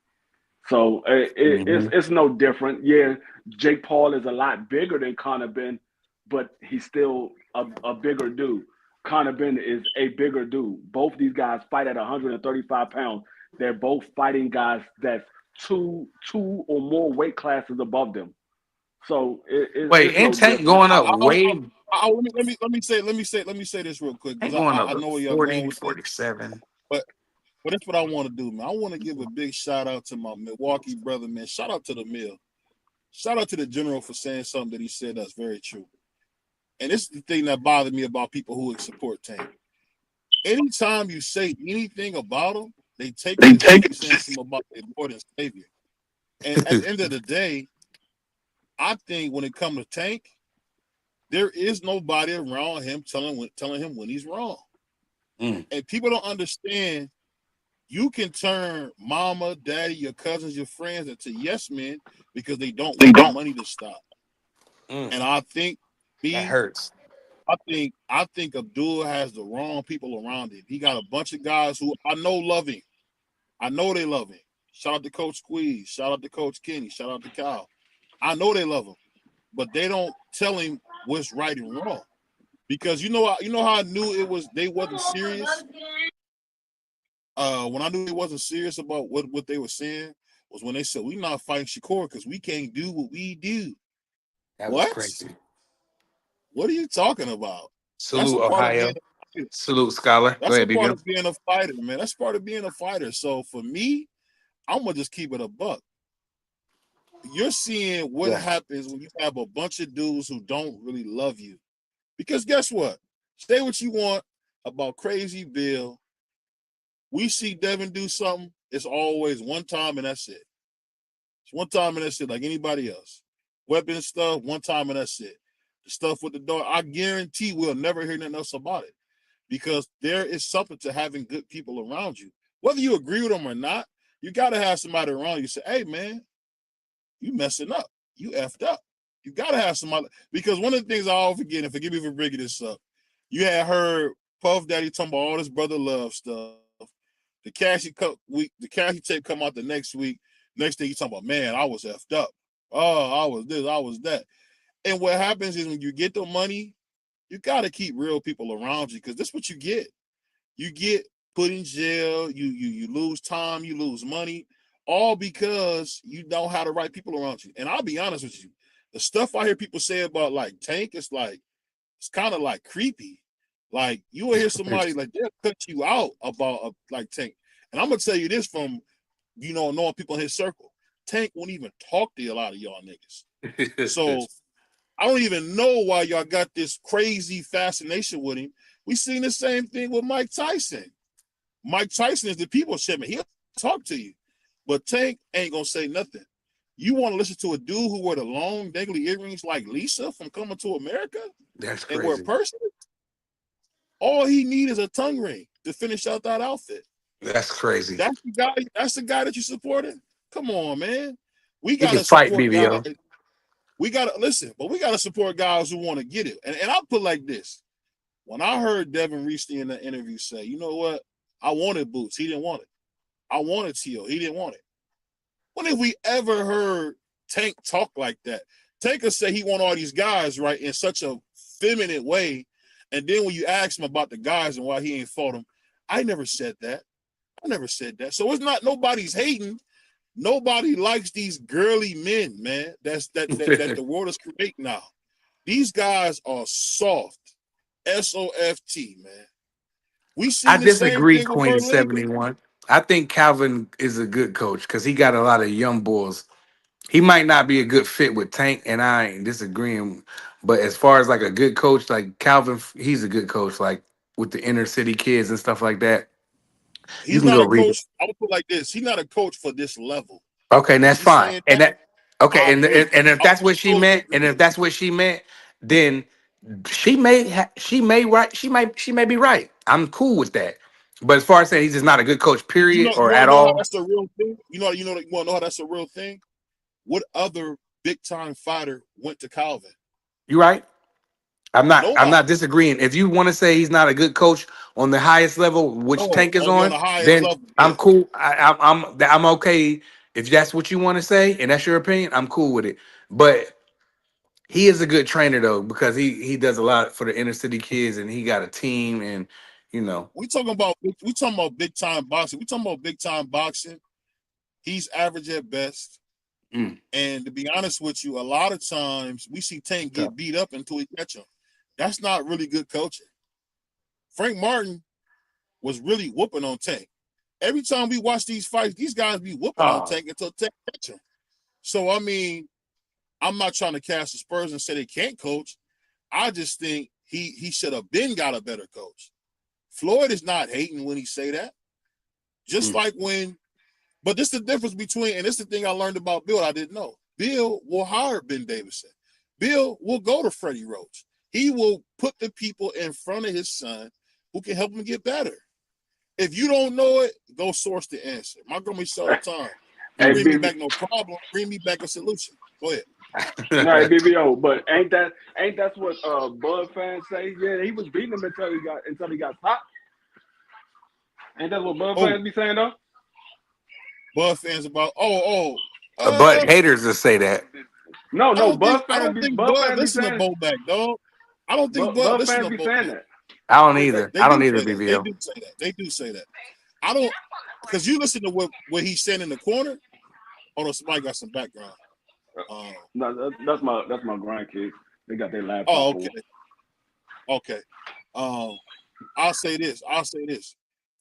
So it's no different. Yeah, Jake Paul is a lot bigger than Conor Ben, but he's still a bigger dude. Conor Ben is a bigger dude. Both these guys fight at 135 pounds. They're both fighting guys that's two or more weight classes above them. So wait, ain't Tank going up way? Let me say this real quick because I know where y'all 40, going with 47. This, but that's what I want to do, man. I want to give a big shout out to my Milwaukee brother, man. Shout out to the Mill. Shout out to the General for saying something that he said that's very true. And this is the thing that bothered me about people who support Tank. Anytime you say anything about them, they take it as you saying something about the important savior. And at the end of the day, I think when it comes to Tank, there is nobody around him telling him when he's wrong. And people don't understand. You can turn mama, daddy, your cousins, your friends into yes men because they don't want the money to stop. And I think that hurts. I think Abdul has the wrong people around him. He got a bunch of guys who I know love him. I know they love him. Shout out to Coach Squeeze. Shout out to Coach Kenny. Shout out to Kyle. I know they love him, but they don't tell him what's right and wrong. Because you know how I knew they wasn't serious. When I knew they wasn't serious about what they were saying was when they said we not fighting Shakur because we can't do what we do. That was crazy. What are you talking about? Salute, Ohio. Salute, Scholar. Go ahead, part of being a fighter, man. That's part of being a fighter. So for me, I'm gonna just keep it a buck. You're seeing what happens when you have a bunch of dudes who don't really love you. Because guess what? Say what you want about Crazy Bill. We see Devin do something, it's always one time and that's it. It's one time and that's it, like anybody else. Weapon stuff, one time and that's it. The stuff with the dog, I guarantee we'll never hear nothing else about it. Because there is something to having good people around you. Whether you agree with them or not, you got to have somebody around you say, hey, man, you messing up. You effed up. You got to have somebody. Because one of the things I always forget, and forgive me for bringing this up, you had heard Puff Daddy talking about all this brother love stuff. The Cashy tape come out the next week. Next thing you talking about, man, I was effed up. Oh, I was this, I was that. And what happens is when you get the money, you got to keep real people around you because that's what you get. You get put in jail, you lose time, you lose money, all because you don't have the right people around you. And I'll be honest with you, the stuff I hear people say about like Tank, it's kind of like creepy. Like you will hear somebody like they'll cut you out about like Tank. And I'm gonna tell you this from knowing people in his circle. Tank won't even talk to a lot of y'all niggas. So I don't even know why y'all got this crazy fascination with him. We seen the same thing with Mike Tyson. Mike Tyson is the people's champion. He'll talk to you, but Tank ain't gonna say nothing. You want to listen to a dude who wore the long dangly earrings like Lisa from Coming to America? That's crazy. And wear purses? All he need is a tongue ring to finish out that outfit. That's crazy. That's the guy that you supported? Come on, man. We got to fight, support BVO. guys. We got to listen, but we got to support guys who want to get it. And I'll put like this. When I heard Devin Reesty in the interview say, you know what? I wanted Boots. He didn't want it. I wanted T.O. He didn't want it. When have we ever heard Tank talk like that? Tank will say he want all these guys, right, in such a feminine way. And then when you ask him about the guys and why he ain't fought them, I never said that. I never said that. So it's not nobody's hating. Nobody likes these girly men, man. That the world is creating now. These guys are soft. S-O-F-T, man. I disagree, Queen 71. I think Calvin is a good coach because he got a lot of young boys. He might not be a good fit with Tank, and I ain't disagreeing. But as far as like a good coach, like Calvin, he's a good coach, like with the inner city kids and stuff like that. He's not a coach. I would put it like this. He's not a coach for this level. Okay, and that's fine. And if that's what she meant, then she may be right. I'm cool with that. But as far as saying he's just not a good coach, period, or at all. That's the real thing. You want to know how that's a real thing? What other big time fighter went to Calvin? You right. I'm not disagreeing. If you want to say he's not a good coach on the highest level, which Tank is on, then level, yeah. I'm cool. I'm okay. If that's what you want to say and that's your opinion, I'm cool with it. But he is a good trainer though, because he does a lot for the inner city kids and he got a team and we talking about big time boxing. He's average at best. And to be honest with you, a lot of times we see Tank get beat up until we catch him. That's not really good coaching. Frank Martin was really whooping on Tank. Every time we watch these fights, these guys be whooping on Tank until Tank catch him. So, I mean, I'm not trying to cast the Spurs and say they can't coach. I just think he should have got a better coach. Floyd is not hating when he say that. Just like when, but this is the difference between, and this is the thing I learned about Bill I didn't know. Bill will hire Ben Davison. Bill will go to Freddie Roach. He will put the people in front of his son who can help him get better. If you don't know it, go source the answer. My grandma said all the time, bring me back no problem, bring me back a solution. Go ahead. No, BVO, but ain't that what Bud fans say? Yeah, he was beating him until he got popped. Ain't that what Bud fans be saying though? Bud fans about but haters will say that. No, Bud I fans don't be think Bud saying listen to Bo Mac, dog. I don't think Bud Bud listen fans to be Bo saying Mac. that. I don't either. I don't either, They BVO. do say that. They do say that. I don't, because you listen to what he's saying in the corner. Hold on, somebody got some background. No, that's my grandkids. They got their laptop. Oh, okay. Okay. I'll say this.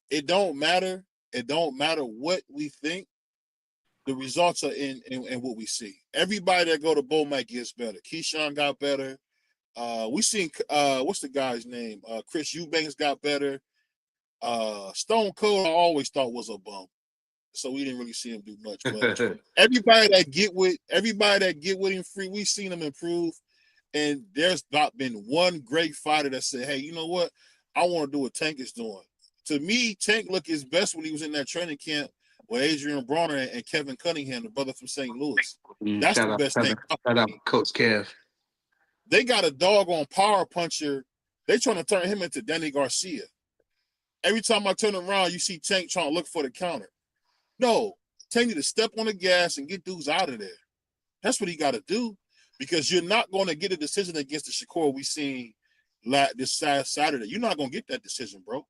It don't matter. It don't matter what we think. The results are in what we see. Everybody that go to Bo Mac gets better. Keyshawn got better. We seen what's the guy's name? Chris Eubanks got better. Stone Cold I always thought was a bum, so we didn't really see him do much. But everybody that get with him free, we seen him improve. And there's not been one great fighter that said, "Hey, you know what? I want to do what Tank is doing." To me, Tank looked his best when he was in that training camp with Adrian Bronner and Kevin Cunningham, the brother from St. Louis. That's the best thing. Shout out Coach Kev. They got a doggone power puncher. They trying to turn him into Danny Garcia. Every time I turn around, you see Tank trying to look for the counter. No, Tank need to step on the gas and get dudes out of there. That's what he got to do, because you're not going to get a decision against the Shakur we seen this Saturday. You're not going to get that decision, bro.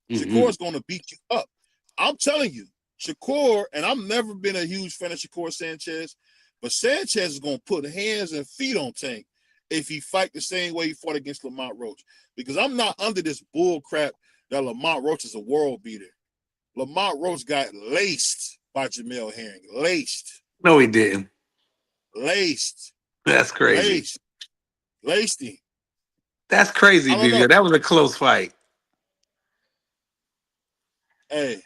Shakur's going to beat you up. I'm telling you, Shakur, and I've never been a huge fan of Shakur Sanchez, but Sanchez is going to put hands and feet on Tank if he fight the same way he fought against Lamont Roach. Because I'm not under this bull crap that Lamont Roach is a world beater. Lamont Roach got laced by Jamel Herring. Laced. No, he didn't. Laced. That's crazy. Laced him. That's crazy, BVO. That was a close fight. Hey,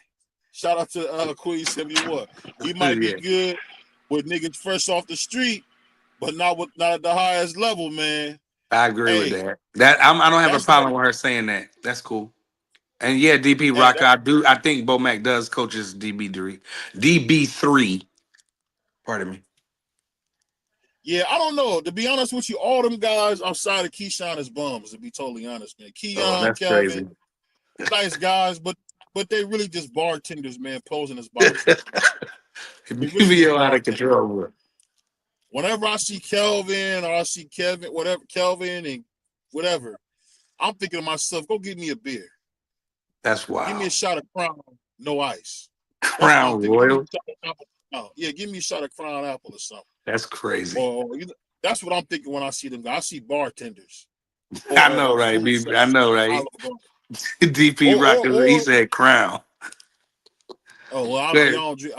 shout out to Queen 71. He might be good with niggas fresh off the street, but not at the highest level, man. I agree with that. I don't have a problem with her saying that. That's cool. And yeah, DP Rock, I think Bo Mac does coaches DB3. Pardon me. Yeah, I don't know. To be honest with you, all them guys outside of Keyshawn is bums, to be totally honest, man. Keon, Kelvin, nice guys, but they really just bartenders, man, posing as boxers. BVO out of control, bro. Whenever I see Kelvin or I see Kevin, Kelvin and whatever, I'm thinking to myself, go get me a beer. That's wild. Give me a shot of Crown, no ice. Crown Royal? Yeah, give me a shot of Crown Apple or something. That's crazy. That's what I'm thinking when I see them. I see bartenders. I know, right? I know, right? DP Rock, he said Crown. Oh well, y'all don't drink.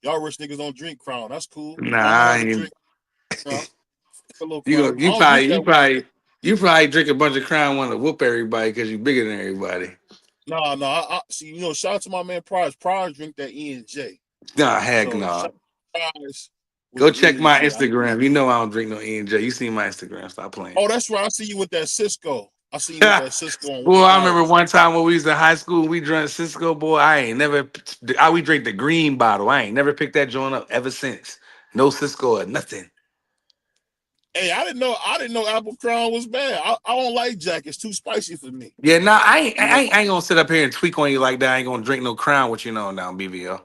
Y'all rich niggas don't drink Crown. That's cool. Nah, I ain't. You probably drink a bunch of Crown, want to whoop everybody because you bigger than everybody. No. I see. Shout out to my man Prize. Prize drink that E&J. Nah, heck no. Go check my Instagram. You know I don't drink no E&J. You see my Instagram. Stop playing. Oh, that's right. I see you with that Cisco. I see you with that Cisco. Well, I remember one time when we was in high school, we drank Cisco, boy. We drink the green bottle. I ain't never picked that joint up ever since. No Cisco or nothing. Hey, I didn't know Apple Crown was bad. I don't like Jack. It's too spicy for me. Yeah, nah, I ain't gonna sit up here and tweak on you like that. I ain't gonna drink no Crown with you now, BVO.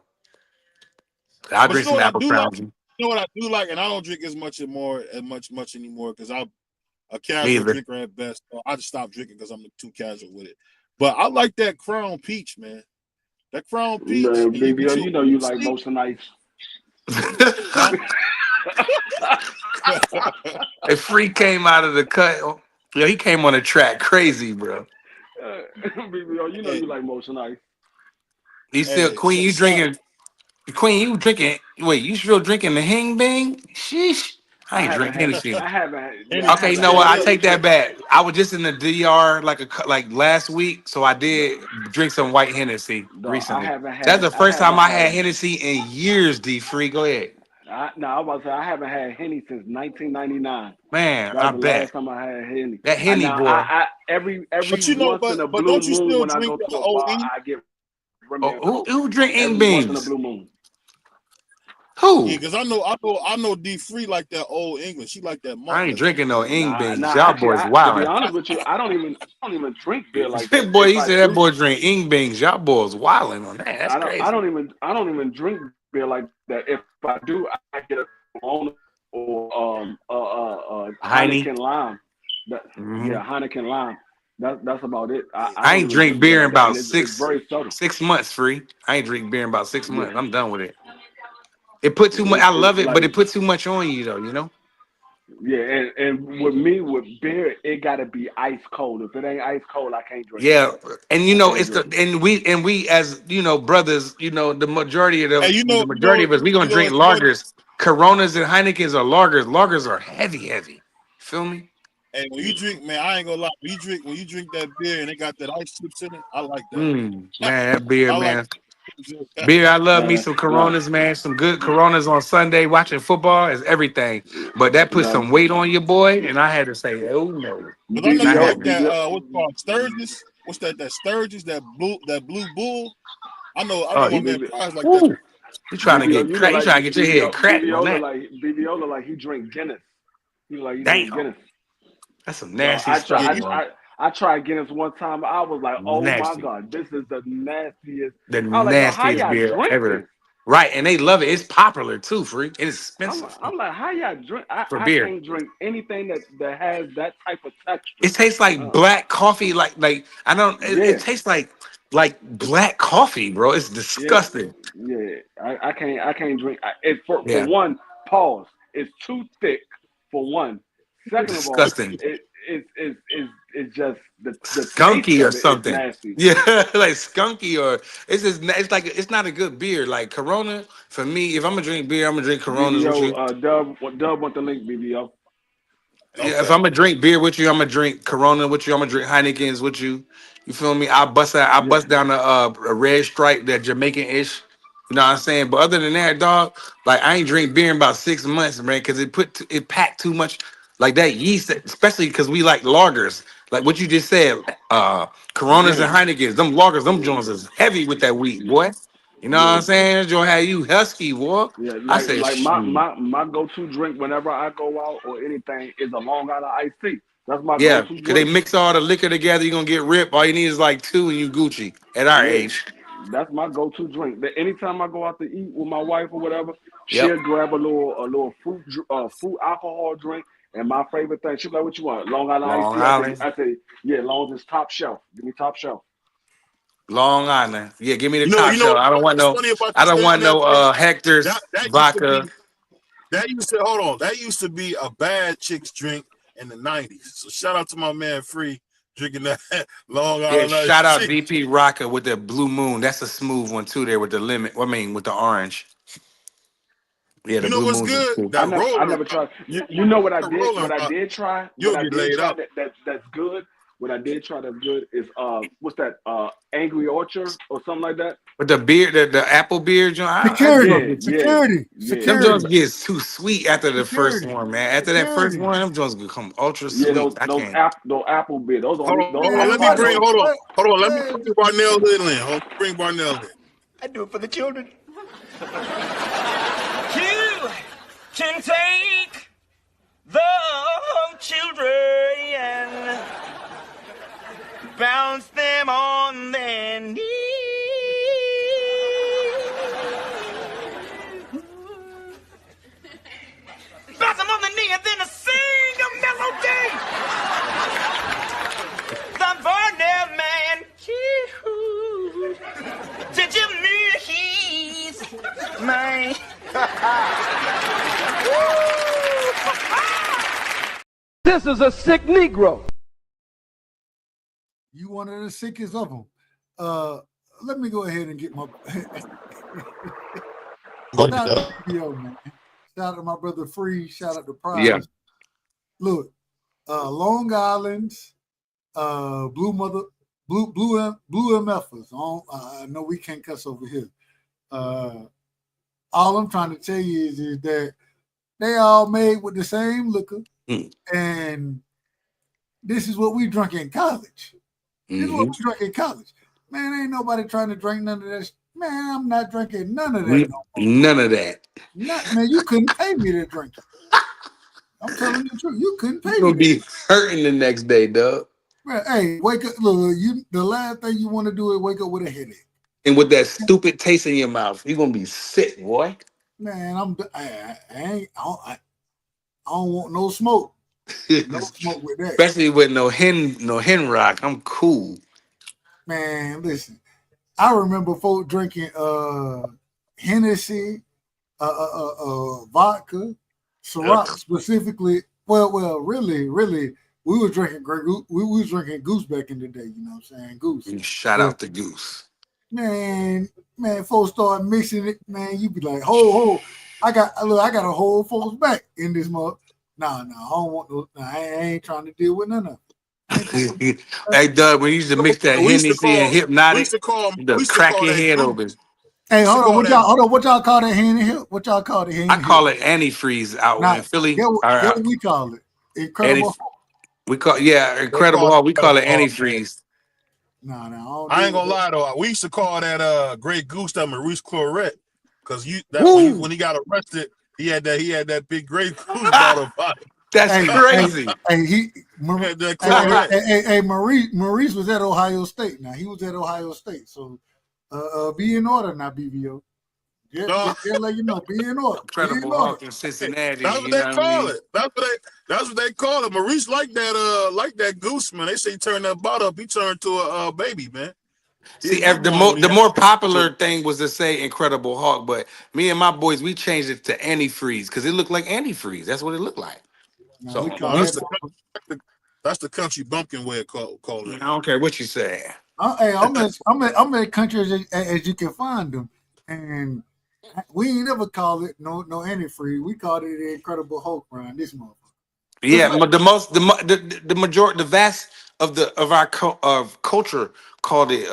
I'll drink some Apple Crown. You know what I do like, and I don't drink as much anymore because I'm a casual drinker at best. I just stopped drinking because I'm too casual with it. But I like that Crown Peach, man. That Crown Peach. Man, BVO, you know you like Motion Ice. A freak came out of the cut. Yeah, he came on the track crazy, bro. BVO, you know you like Motion Ice. You still Queen? You drinking? Queen, you drinking? Wait, you still drinking the Hing Bing? Sheesh. I ain't drinking Hennessy. I haven't. Okay, you know what? I take that back. I was just in the DR like last week, so I did drink some white Hennessy recently. That's the first time I had Hennessy in years. D Free, go ahead. I was about to say I haven't had Henny since 1999. Man, that was I the bet. last time I had Henny. That Henny boy. Every once in a blue moon when I go to a bar, I get. Who drink Ing Beans? Once in a blue moon. Who? Yeah, because I know D Free like that old English. She like that. I ain't drinking no Ing Beans. Y'all actually, boys wild. To be honest with you, I don't even drink beer like that. Big boy, he said that boy drink Ing Beans. Y'all boys wilding on that. That's crazy. I don't even drink beer like that. If I do, I get a Corona or Heineken Lime. Yeah, Heineken Lime. That's about it. I I don't ain't really drink drink beer beer in like that, about and it's very subtle. 6 months, free. I ain't drink beer in about 6 months. Yeah, I'm done with it. It put too much. I it's love it, but like it put too much on you, though. You know. yeah, and with me with beer, it gotta be ice cold. If it ain't ice cold, I can't drink it. Yeah, and you I know can't it's the drink it. and we as you know brothers, you know the majority of Hey, the majority of us we gonna drink what's funny? lagers, Coronas and Heinekens are lagers. Lagers are heavy. Feel me? Hey, when you drink, man, I ain't gonna lie. When you drink that beer and it got that ice chips in it, I like that. Man, that beer, I like man. Beer, I love me Man, some nah, Coronas, man. Some good Coronas on Sunday. Watching football is everything. But that put nah. some weight on your boy, and I had to say, oh no, Because I know not you like happening. that. BBO, What's it called Sturgis? What's that? That Sturgis, that blue bull. I know Oh, my man BB, Prize like that. woo, you trying to BBO, get you look cracked? You like trying to get your head cracked on that? BBO look like he drink Guinness. He look like he drink Damn, Guinness. that's some Dog, nasty stuff, Yeah, boy. I tried Guinness one time. I was like, oh my Nasty. god, this is the nastiest. The I was like, dog, how nastiest y'all beer drink this? ever. Right, and they love it. It's popular too, freak. It's expensive I'm like, how y'all drink? for I beer. can't drink anything that has that type of It texture. tastes like black coffee, like I don't. It Yeah, tastes like black coffee, bro. It's yeah, disgusting. yeah. I can't drink. For Yeah, one, pause. It's too thick. For one. Second of all, disgusting. it's just the taste Skunky or of it is something. nasty. Yeah, like skunky or it's just it's like it's not a good beer. Like Corona for me, if I'm gonna drink beer, I'm gonna drink Coronas with BBO, you. Dub want the link, BBO. Yeah, if okay. I'm gonna drink beer with you, I'm gonna drink Corona with you. I'm gonna drink Heinekens with you. You feel me? I Yeah, bust down a red stripe, that Jamaican ish. You know what I'm saying? But other than that, dog, like I ain't drink beer in about 6 months, man, because it packed too much. Like that yeast, especially because we like lagers. Like what you just said, Coronas and Guinness. Heinekens, them lagers, them Jones is heavy with that wheat, boy. You know what Yeah, I'm saying? That joint had you husky, boy. yeah. I said, Like shoot. my go to drink whenever I go out or anything is a Long Island iced tea. That's my go Yeah, to cause they drink. mix all the liquor together, you're gonna get ripped. All you need is like two and you Gucci at our Yeah, age. that's my go to drink. Anytime I go out to eat with my wife or whatever, Yep. she'll grab a little fruit alcohol drink. And my favorite thing, she's like, "What you want? Long Island iced Long tea?" Island. I say, "Yeah, long as it's top shelf. Give me top shelf." Long Island. Yeah, give me the You top know shelf. what's funny about I you don't saying want that, no Free? Hector's That used to vodka. be hold on. That used to be a bad chick's drink in the 90s. So shout out to my man Free drinking that Long Yeah, Island shout iced out chick. DP Rocker with the blue moon. That's a smooth one too there with the lemon. I mean with the orange. Yeah, You the know blue what's moons is good? cool. That I roller never rock. tried. You know what I That did? roller rock. What You'll I get did laid try out. that's good. What I did try that's good is what's that? Angry Orchard or something like that. But the beer, the apple beer, John, them Security, joints Yeah, get yeah, security, yeah, them joints security, gets too sweet after the first security, one, man. After that first security. one, them joints become ultra yeah. sweet. I can't. Those apple beer. Hold on, Those hold on. only Man, Let me what? fire. bring What? hold on. Let me Man, bring Barnell Hill in. Hold on, bring Barnell in. I do it for the children. You can take the children and bounce them on their knees. Bounce them on the knee and then sing a melody. The Varnell man. Did you mean he's mine? This is a sick Negro. you one of the sickest of them. Let me go ahead and get my shout out to BVO, man. Shout out to my brother Free. Shout out to Prize. Yeah. Look, Long Island's Blue MFers. I know we can't cuss over here. All I'm trying to tell you is that they all made with the same liquor, and this is what we drunk in college. This is what we drunk in college. Man, ain't nobody trying to drink none of that. Man, I'm not drinking none of that. None of that. Man, you couldn't pay me to drink it. I'm telling you the truth. You couldn't pay You're me. gonna be hurting the next day, dog. Man, hey, wake up. Look, the last thing you want to do is wake up with a headache. And with that stupid taste in your mouth, you're gonna be sick, boy. Man, I don't want no smoke. No smoke with that. Especially with no hen rock. I'm cool. Man, listen. I remember folk drinking Hennessy, vodka, Ciroc specifically. Well, really, we was drinking Grey Goose. We was drinking Goose back in the day. You know what I'm saying? Goose. Shout out to Goose. Man, folks start mixing it. Man, you be like, ho, I got a whole folks back in this mug. Nah, I don't want no. Nah, I ain't trying to deal with none of it. Hey, Doug, when you used to mix that Hennessy and Hypnotic, we used to call crack your that head Goose. open. Hey, hold on. What y'all call that Henny Hill? What y'all call it? Henny I call it antifreeze out in Philly. Get what we call it. Incredible. We call Incredible Hulk. We call it antifreeze. No, I ain't gonna lie though. We used to call that Grey Goose that Maurice Claret, because when he got arrested, he had that big Grey Goose bottle. That's crazy. Maurice was at Ohio State. Now he was at Ohio State, so be in order now, BVO. They'll let you know. Be in order. Incredible Hulk in Cincinnati. That's what they call it. That's what they call it. Maurice like that Goose, man. They say he turned that bottle up. He turned to a baby, man. See, the more popular thing was to say Incredible Hulk, but me and my boys, we changed it to antifreeze because it looked like antifreeze. That's what it looked like. No, So that's the country bumpkin way of calling it. I don't care what you say. Hey, I'm as country as you can find them, and we ain't ever call it no antifreeze. We called it the Incredible Hulk around this motherfucker. Yeah, but the majority, the vast of our culture called it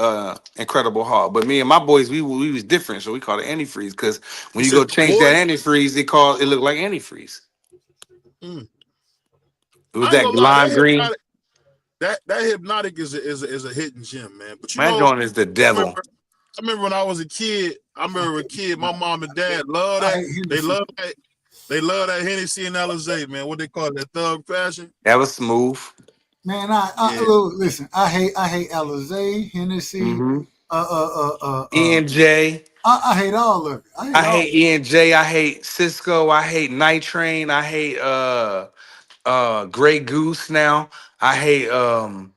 Incredible Hulk. But me and my boys, we was different, so we called it antifreeze because when you go change that antifreeze, it looked like antifreeze. It was that lime green. That Hypnotic is a hidden gem, man. But John is the devil. I remember when I was a kid. My mom and dad loved that. They love that Hennessy and Alizé, man. What they call it, that thug fashion. That was smooth. Man, listen. I hate Alizé, Hennessy, E&J. I hate all of it. I hate E&J. I hate Cisco. I hate Night Train. I hate Grey Goose now. I hate man,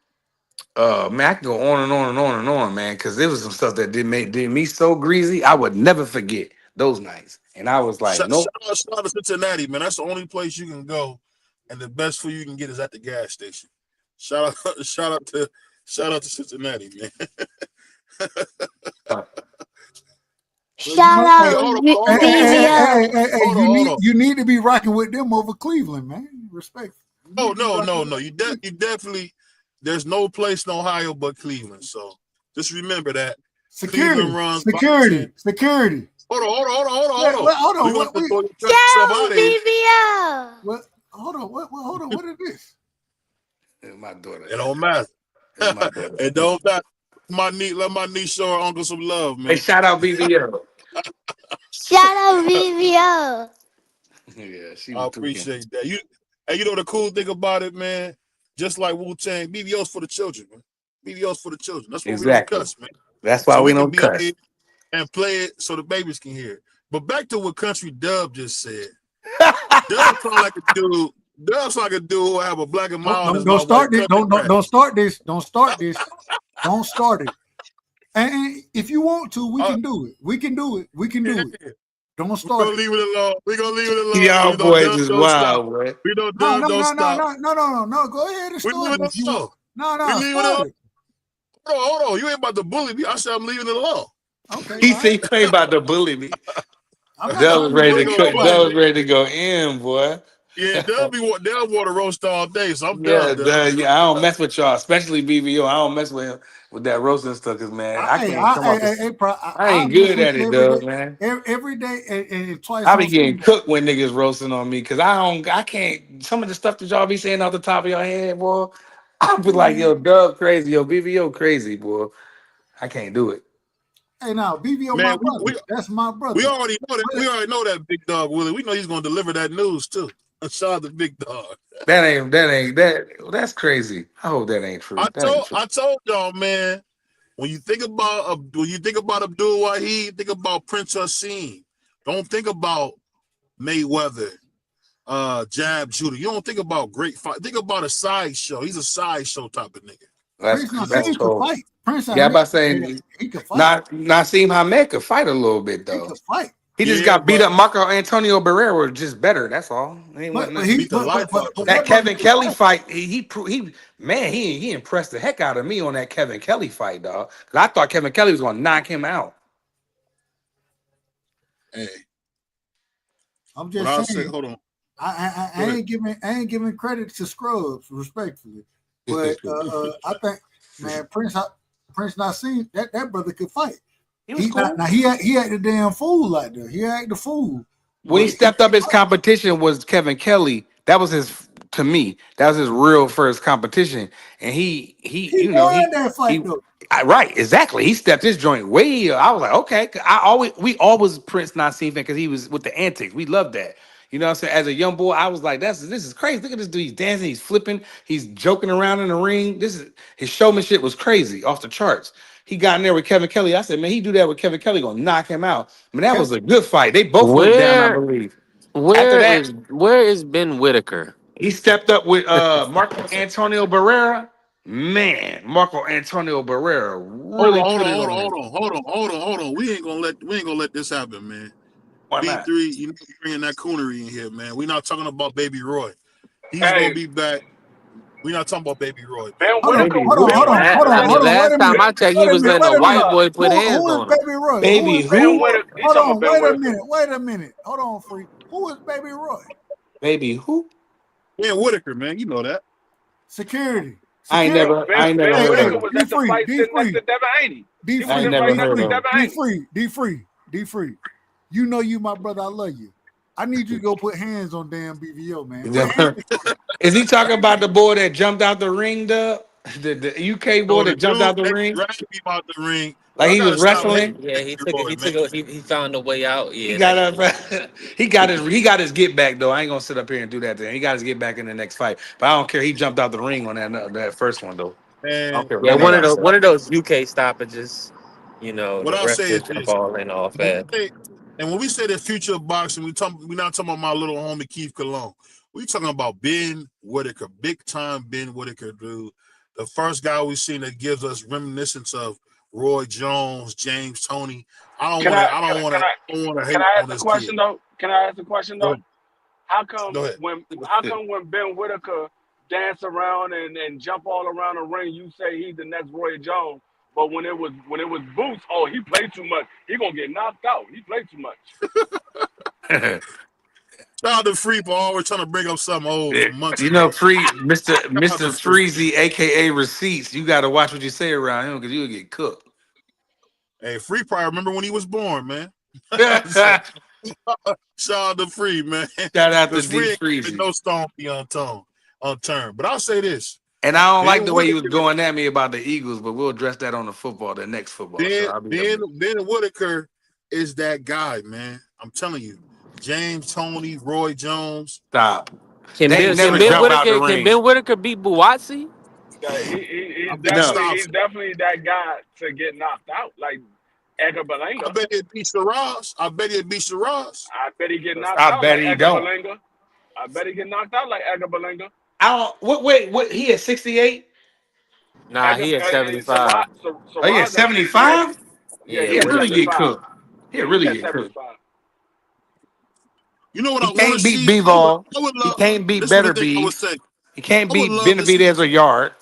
I can go on and on and on and on, man, because there was some stuff that did me so greasy. I would never forget those nights. And I was like, nope. Shout out to Cincinnati, man. That's the only place you can go, and the best food you can get is at the gas station. Shout out to Cincinnati, man. Shout out, you need to be rocking with them over Cleveland, man. Respect. Oh no. You definitely. There's no place in Ohio but Cleveland. So just remember that. Security. Hold on. BVO. Hold on. What is this? It's my daughter. It don't matter. It don't matter. Let my niece show her uncle some love, man. Hey, shout out BVO. Shout out BVO. Yeah, I appreciate that. You know the cool thing about it, man. Just like Wu-Tang, BVO's for the children, man. BVO's for the children. That's why we don't cuss, man. That's why we don't cuss. And play it so the babies can hear it. But back to what Country Dub just said. Dub sound like a dude. Dub sound like a dude who have a black and mild. Don't start this. Don't start this. Don't start it. And if you want to, we can do it. We can do it. Don't start. We're gonna leave it alone. Y'all boys is wild, man. We don't stop. No. Go ahead and start it. No. Hold on. You ain't about to bully me. I said I'm leaving it alone. Okay. He said you ain't about to bully me. Dub was ready to cook. Dub was ready to go in, boy. Yeah, they'll want to roast all day. So I'm done. I don't mess with y'all, especially BVO. I don't mess with him with that roasting stuff, cause man, I ain't good at it, though, man. Every day and twice. I be getting cooked when niggas roasting on me, cause I can't. Some of the stuff that y'all be saying off the top of your head, boy. I be like, yo, Dub crazy, yo, BVO crazy, boy. I can't do it. Hey, now BVO, man, my brother. That's my brother. We already know that. We already know that Big Dog Willie. We know he's gonna deliver that news too. Shout out to Big Dog. That's crazy. I hope that ain't true. I told y'all, man. When you think about Abdul Wahid, think about Prince Hassim. Don't think about Mayweather. jab shooter. You don't think about great fight. Think about a sideshow. He's a sideshow type of nigga. That's cool. Fight. Prince yeah, I'm about saying he could fight. Naseem Hamed could fight a little bit though. He could fight. He just got beat up. Marco Antonio Barrera just better. That's all. That Kevin Kelly fight, he impressed the heck out of me on that Kevin Kelly fight, dog. Because I thought Kevin Kelly was gonna knock him out. Hey, I'm just saying. Hold on. I ain't giving credit to Scrubs, respectfully, but I think, man, Prince Naseem, that brother could fight. He was cool. He act the damn fool like that. He act the fool. When he stepped up, his competition was Kevin Kelly. That was his real first competition, and he won that fight though. Right, exactly. He stepped his joint way. I was like, okay. We always Prince Naseem fan because he was with the antics. We loved that. You know what I'm saying? As a young boy, I was like, this is crazy. Look at this dude. He's dancing, he's flipping, he's joking around in the ring. His showmanship was crazy, off the charts. He got in there with Kevin Kelly. I said, man, he do that with Kevin Kelly, gonna knock him out. I mean, that was a good fight. They both went down, I believe. Where is Ben Whitaker? He stepped up with Marco Antonio Barrera. Man, Marco Antonio Barrera. Really Hold on. We ain't gonna let this happen, man. Why not? B3, you bringing that coonery in here, man. We're not talking about Baby Roy. He's gonna be back. We're not talking about Baby Roy. Hold on. Last time I checked, he was letting a white boy put hands on him. Baby Roy? Baby who? Hold on, wait a minute. Hold on, Free. Who is Baby Roy? Baby who? Ben Whitaker, man. You know that. Security. I ain't never heard of him. D Free. You know you my brother. I love you. I need you to go put hands on damn BVO, man. Is he talking about the boy that jumped out the ring, Dub? The UK boy that jumped out the ring? Out the ring. Like he was wrestling? Yeah, he found a way out. Yeah, he got his get back though. I ain't gonna sit up here and do that to him. He got his get back in the next fight. But I don't care. He jumped out the ring on that first one though. Man, yeah, one of those UK stoppages. You know, what I'll say is this, ball and all fast. And when we say the future of boxing, we're not talking about my little homie Keith Cologne. We're talking about Ben Whitaker, big time Ben Whitaker, dude. The first guy we've seen that gives us reminiscence of Roy Jones, James Toney. I don't want to hate on this kid. Can I ask a question though? How come when Ben Whitaker dance around and jump all around the ring, you say he's the next Roy Jones? But when it was Boots, he played too much. He gonna get knocked out. He played too much. Shout out to Free for always trying to bring up something old. You know, Mr. Freezy, aka Receipts. You got to watch what you say around him because you'll get cooked. Hey, Free probably remember when he was born, man. Shout out to Free, man. Shout out to D Freezy. No stone be unturned. But I'll say this. And I don't like the way he was going at me about the Eagles, but we'll address that on the next football. Ben Whitaker is that guy, man. I'm telling you. James Toney, Roy Jones. Stop. Can Ben Whitaker beat Buatsi? He's definitely that guy to get knocked out. Like Edgar Berlanga. I bet he'd beat Shiraz. I bet he get knocked out. I bet he don't. I bet he get knocked out like Edgar Berlanga. What? He at 68? Nah, he at 75. Oh, he at 75? Yeah, he really get cooked. He really get cooked. You know what I want to see? He can't beat Bivol. He can't beat Better Beef. He can't beat Benavidez or Yard.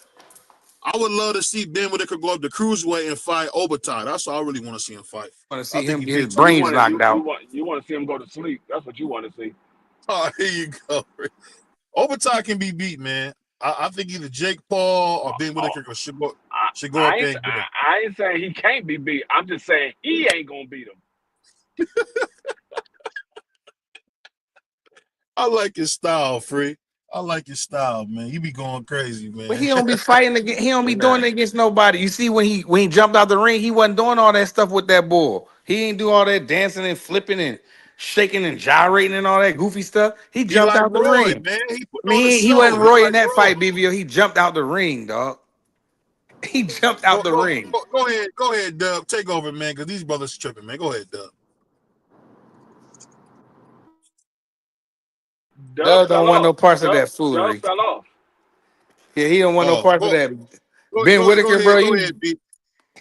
I would love to see Ben Whitaker go up to cruiserweight and fight Obertai. That's all I really want to see him fight. I want to see him get his brains knocked out. You want to see him go to sleep. That's what you want to see. Oh, here you go. Obertai can be beat, man. I think either Jake Paul or Ben Whitaker should go up there and get him. I ain't saying he can't be beat. I'm just saying he ain't going to beat him. I like his style, Free. I like your style, man. You be going crazy, man. But he don't be fighting against. He don't be doing it against nobody. You see, when he jumped out the ring, he wasn't doing all that stuff with that bull. He ain't do all that dancing and flipping and shaking and gyrating and all that goofy stuff. He jumped out the ring, man. He wasn't Roy in that fight, BVO. He jumped out the ring, dog. He jumped out the ring. Go ahead, Dub. Take over, man, because these brothers tripping, man. Go ahead, Dub. Doug don't want no parts of that Doug foolery. fell off. Yeah, he don't want no parts of that. Ben Whitaker, bro. Go ahead, B.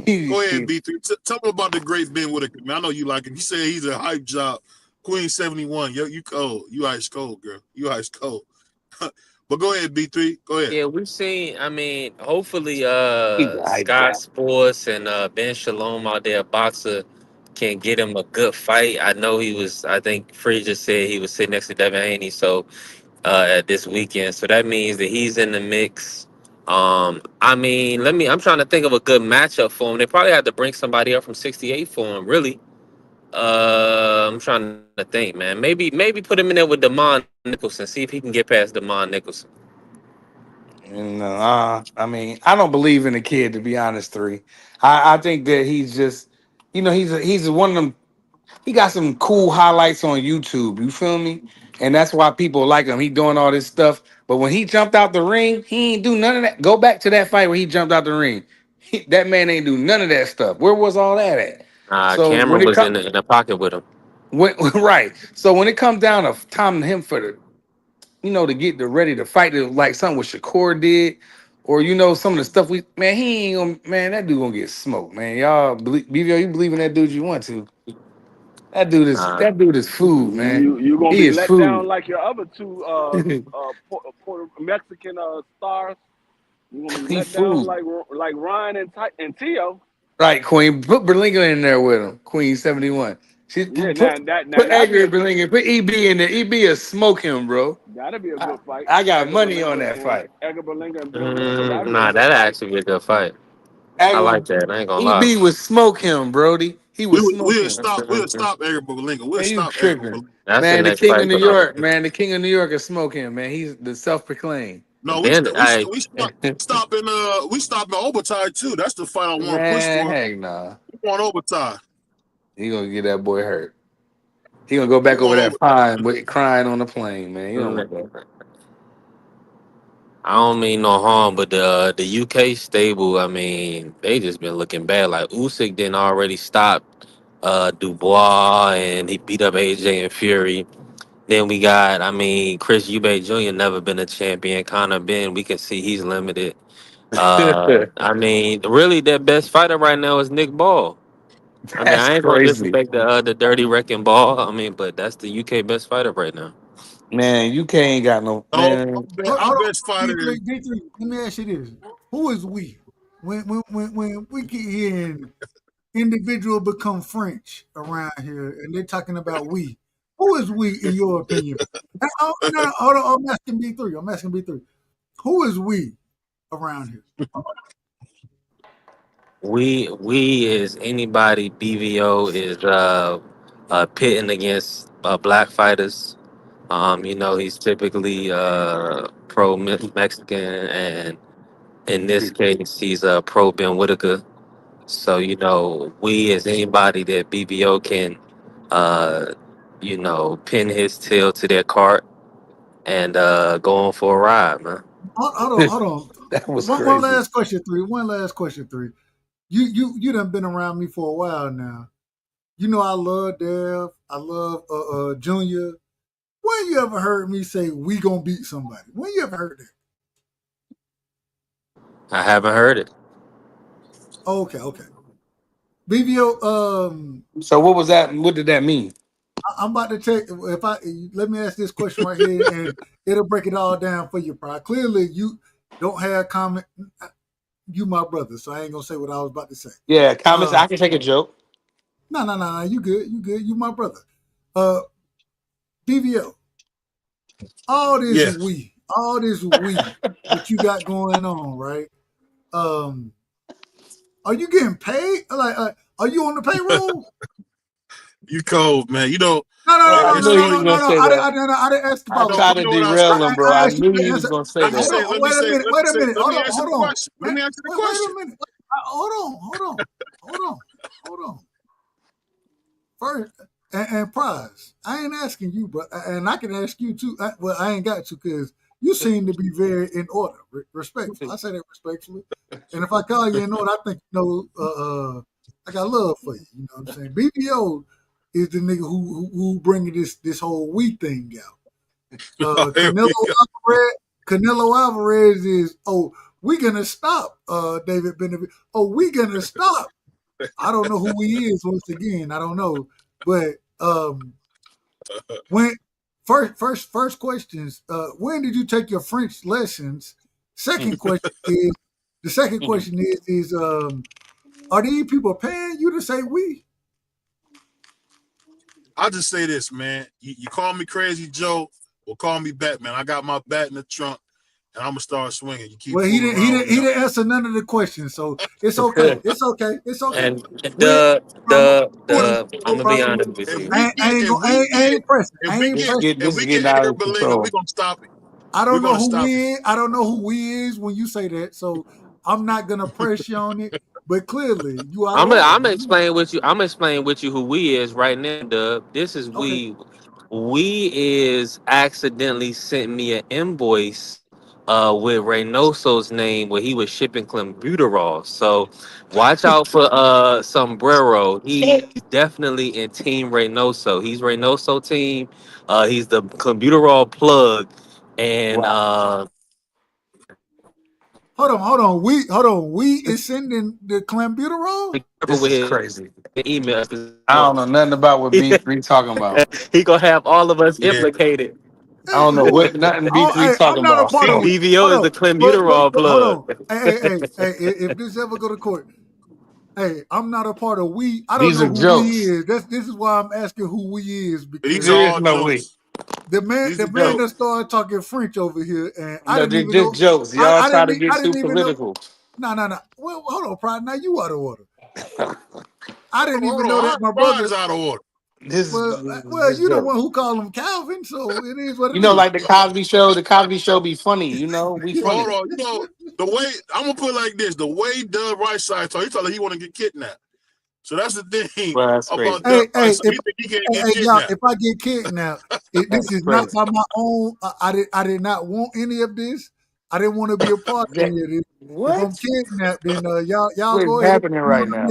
Go ahead, B3. Tell me about the great Ben Whitaker, man. I know you like him. You said he's a hype job. Queen 71. Yo, you cold. You ice cold, girl. You ice cold. But go ahead, B3. Go ahead. Yeah, we've seen. I mean, hopefully, Scott Sports and Ben Shalom out there, boxer, can get him a good fight. I know he was. I think Free just said he was sitting next to Devin Haney. So at this weekend, so that means that he's in the mix. I mean, I'm trying to think of a good matchup for him. They probably have to bring somebody up from 68 for him, really. I'm trying to think, man. Maybe put him in there with Damon Nicholson. See if he can get past Damon Nicholson. No, I mean, I don't believe in the kid, to be honest. I think that he's just, he's one of them. He got some cool highlights on YouTube. You feel me? And that's why people like him. He doing all this stuff. But when he jumped out the ring, he ain't do none of that. Go back to that fight where he jumped out the ring. That man ain't do none of that stuff. Where was all that at? So when Cameron it was comes, in the pocket with him. right. So when it comes down to time to him for the, to get ready to fight, like something what Shakur did, or some of the stuff he ain't gonna, man, that dude gonna get smoked, man. Y'all believe, BVO, you believe in that dude you want to. That dude is food, man. You gonna He be is let down food. like your other two Mexican stars. You gonna be He let down food. like Ryan and Tio. Right, Queen. Put Berlinga in there with him. Queen 71. She Yeah, put that'd be Edgar Berlinga. Put EB in there. EB will smoke him, bro. that'd be a good fight. I got Edgar money on Berlanga that and fight. Edgar Berlanga and Ben Whitaker. That'd be a Nah, good that'd fight. actually be a good fight. I Edgar, like that. I ain't gonna lie. EB would smoke him, Brody. He would smoke We'll him. stop Eric Berlinga. We'll Man, you stop Eric tripping. Berlinga. That's the Man, the next king of fight New for him. York, man. The king of New York will smoke him, man. He's the self-proclaimed. No, we Ben, stop in overtime too. That's the fight I want to push Man, for. heck nah. We want overtime. He gonna get that boy hurt. He gonna go back We over want that overtime. pine with crying on the plane, man. You don't want that. I don't mean no harm, but the UK stable, I mean, they just been looking bad. Like Usyk didn't already stop Dubois, and he beat up AJ and Fury. Then we got, I mean, Chris Eubank Jr. never been a champion. Conor Ben, we can see he's limited. I mean, really, their best fighter right now is Nick Ball. I mean, That's I ain't gonna crazy. disrespect the dirty wrecking ball. I mean, but that's the UK best fighter right now. Man, UK ain't got no No, man. our Hold on, best fighter. D3. Let me ask you this: who is we? When we keep hearing individual become French around here, and they're talking about we, who is we in your opinion? No, hold on. I'm asking B3. I'm asking B3. Who is we around here? We is anybody BVO is pitting against black fighters. He's typically pro Mexican, and in this case, he's pro Ben Whitaker. So we as anybody that BVO can, uh, pin his tail to their cart and go on for a ride, man. Hold on. That was One crazy. last question, 3. One last question, 3. You done been around me for a while now. You know I love Dev. I love Junior. When you ever heard me say we gonna beat somebody? When you ever heard that? I haven't heard it. Okay. BVO, So what was that? What did that mean? I'm about to take. Let me ask this question right here, and it'll break it all down for you, bro. Clearly, you don't have comment. You my brother, so I ain't gonna say what I was about to say. Yeah, comments. I can take a joke. No. You good. You my brother. BVO. All this we that you got going on, right? Are you getting paid? Are you on the payroll? You cold, man. You know. No. I knew he was gonna say that. I didn't ask I about tried to derail him, bro. I I asked you knew to he was answer. gonna say Let me that. say. Let me say. Wait a minute. Let me answer the question. Let me answer the question. Wait a minute. Hold on. First, and prize. I ain't asking you, but and I can ask you too. I ain't got to because you seem to be very in order, respectful. I say that respectfully. And if I call you in order, I think I got love for you. You know what I'm saying? BBO is the nigga who bringing this whole we thing out. Canelo Alvarez is, we're gonna stop David Benavidez. We're gonna stop. I don't know who he is. Once again, I don't know. But when first questions, when did you take your French lessons? Second question is are these people paying you to say we? I'll just say this, man. You call me Crazy Joe or call me Batman. I got my bat in the trunk, and I'm gonna start swinging. You keep. Well, he didn't answer none of the questions, so it's okay. It's okay. It's okay. And I'm gonna be honest with you. I ain't pressing. If we get Eric Belina, we're gonna stop it. I don't know who we is. I don't know who we is when you say that, so I'm not gonna press you on it. But clearly, you are. I'm gonna explain with you. I'm gonna explain with you who we is right now, Dub. This is we. We is accidentally sent me an invoice with Reynoso's name where he was shipping clenbuterol. So watch out for Sombrero. He's definitely in Team Reynoso. He's Reynoso team. He's the clenbuterol plug. And hold on. We is sending the clenbuterol. This is crazy. The email. I don't know nothing about what B3 talking about. He gonna have all of us implicated. I don't know what nothing B3 talking about. BVO is the clenbuterol plug. Hey, if this ever go to court, hey, I'm not a part of we. I don't These know are who jokes. we is. This is why I'm asking who we is. Because these are all jokes. The man that started talking French over here, and I didn't even just know. Jokes. Y'all try to get too political. No. Well, hold on, Pride. Now you out of order. I didn't even know that my brother's out of order. Well, you the one who called him Calvin, so it is what it is. You know, like the Cosby Show be funny. You know, we funny. Hold on, you know the way I'm gonna put it like this: the way Doug Right Side talk, he told he want to get kidnapped. So that's the thing about Doug Right Side. He can't get kidnapped. If I get kidnapped, this is not by my own. I did not want any of this. I didn't want to be a part of any of this. What? If I'm kidnapped, then y'all go What's ahead. happening right now?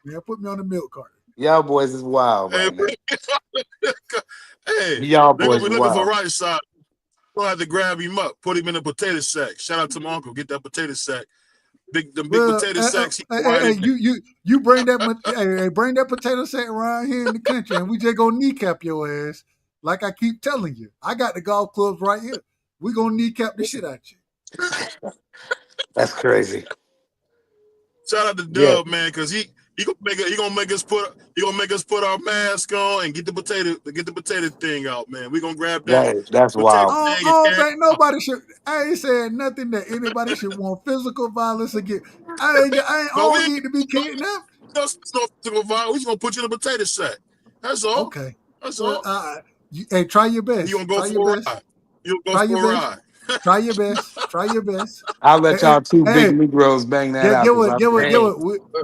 Man, put me on the milk cart. Y'all boys is wild right now. Hey, y'all they're boys gonna be is looking wild. for Right Side. We'll have to grab him up, put him in a potato sack. Shout out to my uncle, get that potato sack. Big potato sacks. You bring that bring that potato sack around here in the country, and we just gonna kneecap your ass. Like I keep telling you, I got the golf clubs right here. We gonna kneecap the shit out you. That's crazy. Shout out to Dub, man, because he gonna make us put our mask on and get the potato thing out, man. We gonna grab that. That's wild. I don't think nobody should. I ain't saying nothing that anybody should want physical violence against. I don't need to be kidnapped. No physical violence. We just gonna put you in a potato sack. That's all. Okay. That's all. Hey, try your best. You gonna go for a ride? You gonna go for a ride? Try your best. Try your best. I'll let y'all two big Negroes bang that out. Get what.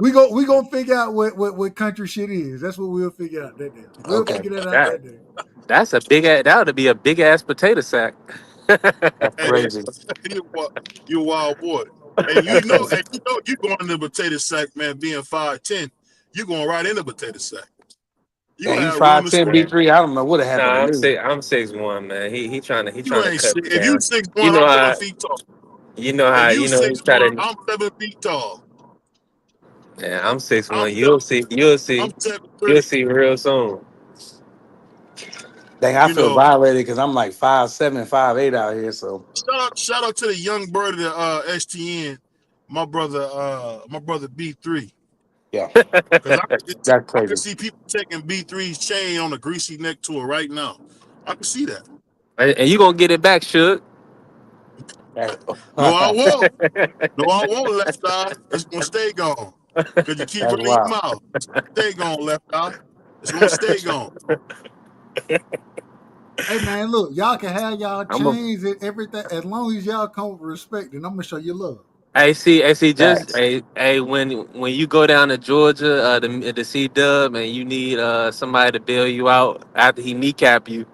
We gonna figure out what country shit is. That's what we'll figure out that day. We'll figure that out that day. That's a big ass. That would be a big ass potato sack. That's crazy. You a wild boy. And you know you going in the potato sack, man. Being 5'10", you going right in the potato sack. You 5'10", B3. I don't know what happened. I'm 6'1", man. He trying to cut me if you 6'1", you know I'm 7 feet tall. You know how you 6'1", I'm 7 feet tall. Yeah, I'm 6'1". You'll see real soon. Dang, I feel violated because I'm like 5'7", 5'8" out here. So shout out to the young bird of the STN, my brother B3. Yeah, I can see people taking B3's chain on a greasy neck tour right now. I can see that. And you gonna get it back, Suge? No, I won't. No, I won't, left eye. It's gonna stay gone. Because you keep running your mouth. It's gonna stay gone, left eye. It's gonna stay gone. Hey man, look, y'all can have y'all chains and everything as long as y'all come with respect, and I'm gonna show you love. Hey, just when you go down to Georgia to see Dub and you need somebody to bail you out after he kneecap you,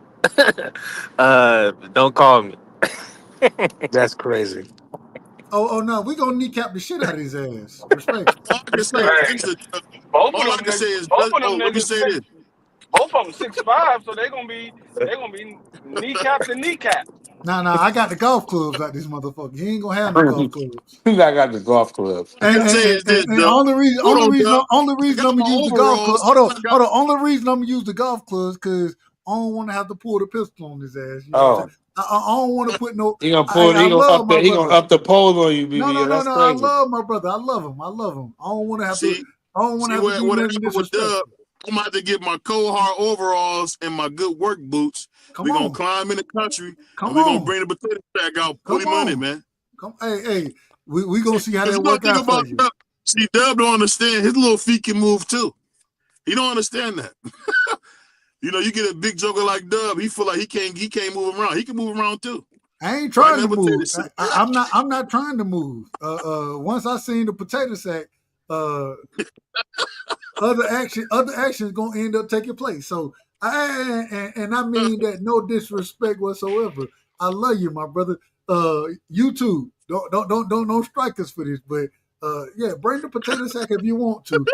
don't call me. That's crazy. Oh no, we gonna kneecap the shit out of his ass. Respect. All I can say is, let me say this. Both of them 6'5", so they're gonna be kneecap to kneecap. Nah, I got the golf clubs like this motherfucker. He ain't gonna have no golf clubs. I got the golf clubs. I can say is this, And Doug. only reason Hold on, Doug. I'm I got gonna my use the golf club. overalls. Hold on. Only reason I'm gonna use the golf clubs because I don't want to have to pull the pistol on his ass. You know what I'm saying? I don't want to put no. He gonna pull. He gonna up the pole on you, BBO. No. That's I crazy. love my brother. I love him. I don't want to have to. I don't want to have to do nothing disrespectful. I'm about to get my cold hard overalls and my good work boots. We're gonna climb in the country and we're gonna bring the potato sack out, put him on it, man. Hey, we gonna see how that work out for you. See, Dub don't understand. His little feet can move too. He don't understand that. You know, you get a big joker like Dub, he feel like he can't move around. He can move around too. I ain't trying to move. I'm not trying to move. Once I seen the potato sack, other actions gonna end up taking place. So I mean that no disrespect whatsoever. I love you, my brother. You too. Don't strike us for this, but yeah, bring the potato sack if you want to.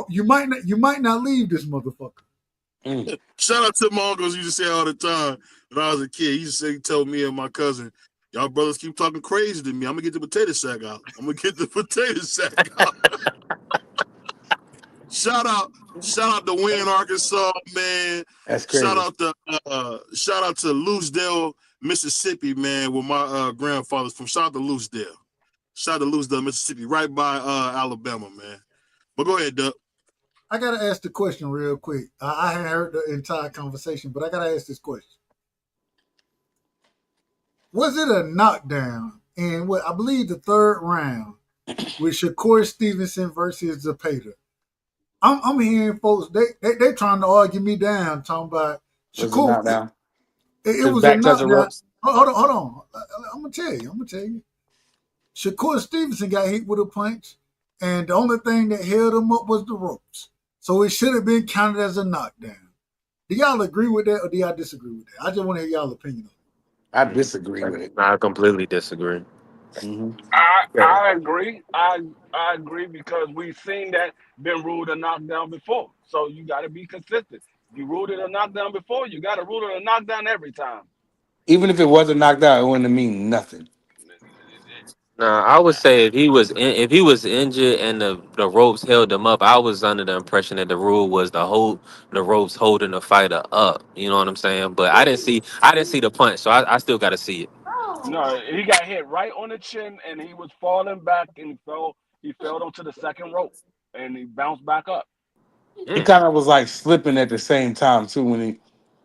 You might not leave this motherfucker. Shout out to my uncles. Used to say all the time when I was a kid. He used to say, tell me and my cousin, y'all brothers keep talking crazy to me. I'm gonna get the potato sack out. Shout out to Wynn, Arkansas, man. That's crazy. Shout out to Loosedale, Mississippi, man, where my grandfather's from. Shout out to Loosedale. Mississippi, right by Alabama, man. But go ahead, Doug. I gotta ask the question real quick. I hadn't heard the entire conversation, but I gotta ask this question. Was it a knockdown in what I believe the third round with Shakur Stevenson versus Zepeda? I'm hearing folks they trying to argue me down, talking about Shakur. It was a knockdown. Hold on. I'm gonna tell you. Shakur Stevenson got hit with a punch, and the only thing that held him up was the ropes. So it should have been counted as a knockdown. Do y'all agree with that, or do y'all disagree with that? I just want to hear y'all's opinion on it. I disagree with it. I completely disagree. Mm-hmm. I agree. I agree because we've seen that been ruled a knockdown before. So you got to be consistent. You ruled it a knockdown before, you got to rule it a knockdown every time. Even if it wasn't knocked out, it wouldn't mean nothing. Nah, I would say if he was injured and the ropes held him up, I was under the impression that the rule was the ropes holding the fighter up. You know what I'm saying? But I didn't see the punch, so I still got to see it. No, he got hit right on the chin, and he was falling back, and he fell onto the second rope, and he bounced back up. He kind of was like slipping at the same time too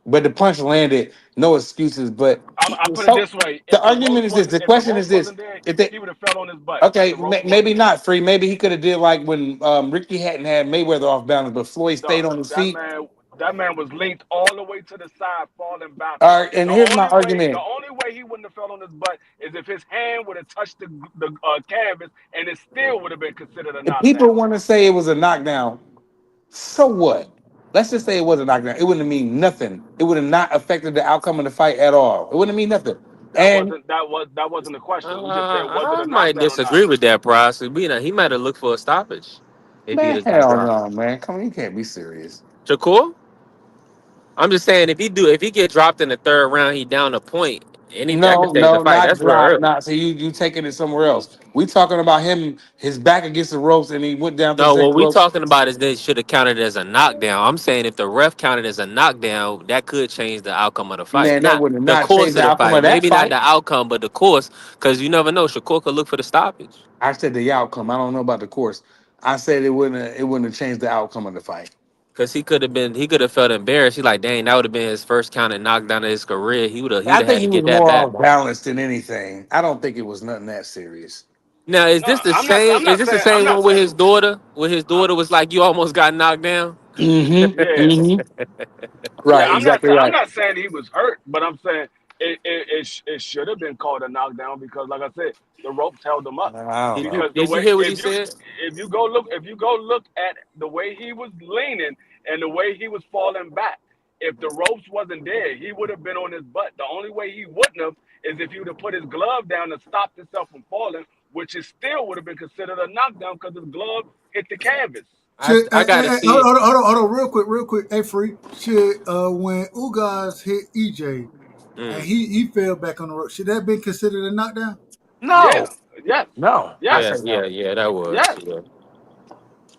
but the punch landed. No excuses. But I put it this way: the argument is this. The question is this: he would have fell on his butt. Okay, maybe not free. Maybe he could have did like when Ricky hadn't had Mayweather off balance, but Floyd stayed on his feet. That man was linked all the way to the side, falling back. All right, and here's my argument. The only way he wouldn't have fell on his butt is if his hand would have touched the canvas, and it still would have been considered a knockdown. If people want to say it was a knockdown, so what? Let's just say it was a knockdown. It wouldn't mean nothing. It would have not affected the outcome of the fight at all. It wouldn't mean nothing. That wasn't the question. We just said I might disagree with that, Price. He might have looked for a stoppage. Man, hell no, man. Come on, you can't be serious. Shakur? I'm just saying if he get dropped in the third round, he down a point. No, not drop. Not so you taking it somewhere else. We talking about him, his back against the ropes, and he went down. No, what we talking about is they should have counted as a knockdown. I'm saying if the ref counted as a knockdown, that could change the outcome of the fight. Man, that would not change the outcome of that Maybe fight. not the outcome, but the course, because you never know. Shakur could look for the stoppage. I said the outcome. I don't know about the course. I said it wouldn't have changed the outcome of the fight. Because he could have felt embarrassed. He like, dang, that would have been his first counted knockdown of his career. He would have had to get that back. More balanced than anything. I don't think it was nothing that serious. Now, is this the same? Is this the same one with his daughter? Where his daughter was like, you almost got knocked down. Mm-hmm. Yeah. Mm-hmm. Right. Yeah, exactly right. I'm not saying he was hurt, but I'm saying it should have been called a knockdown because, like I said, the ropes held him up. Because did you hear what he said? If you go look at the way he was leaning and the way he was falling back, if the ropes wasn't there, he would have been on his butt. The only way he wouldn't have is if he would have put his glove down and stopped himself from falling, which is still would have been considered a knockdown because his glove hit the canvas. Should, I gotta see it. hold on, real quick. Hey, free. Should when Ugas hit EJ and Mm. he fell back on the road, should that have been considered a knockdown? No, Yeah. Yes. no, I Yes. Yeah, say yeah, no. yeah. That was Yes.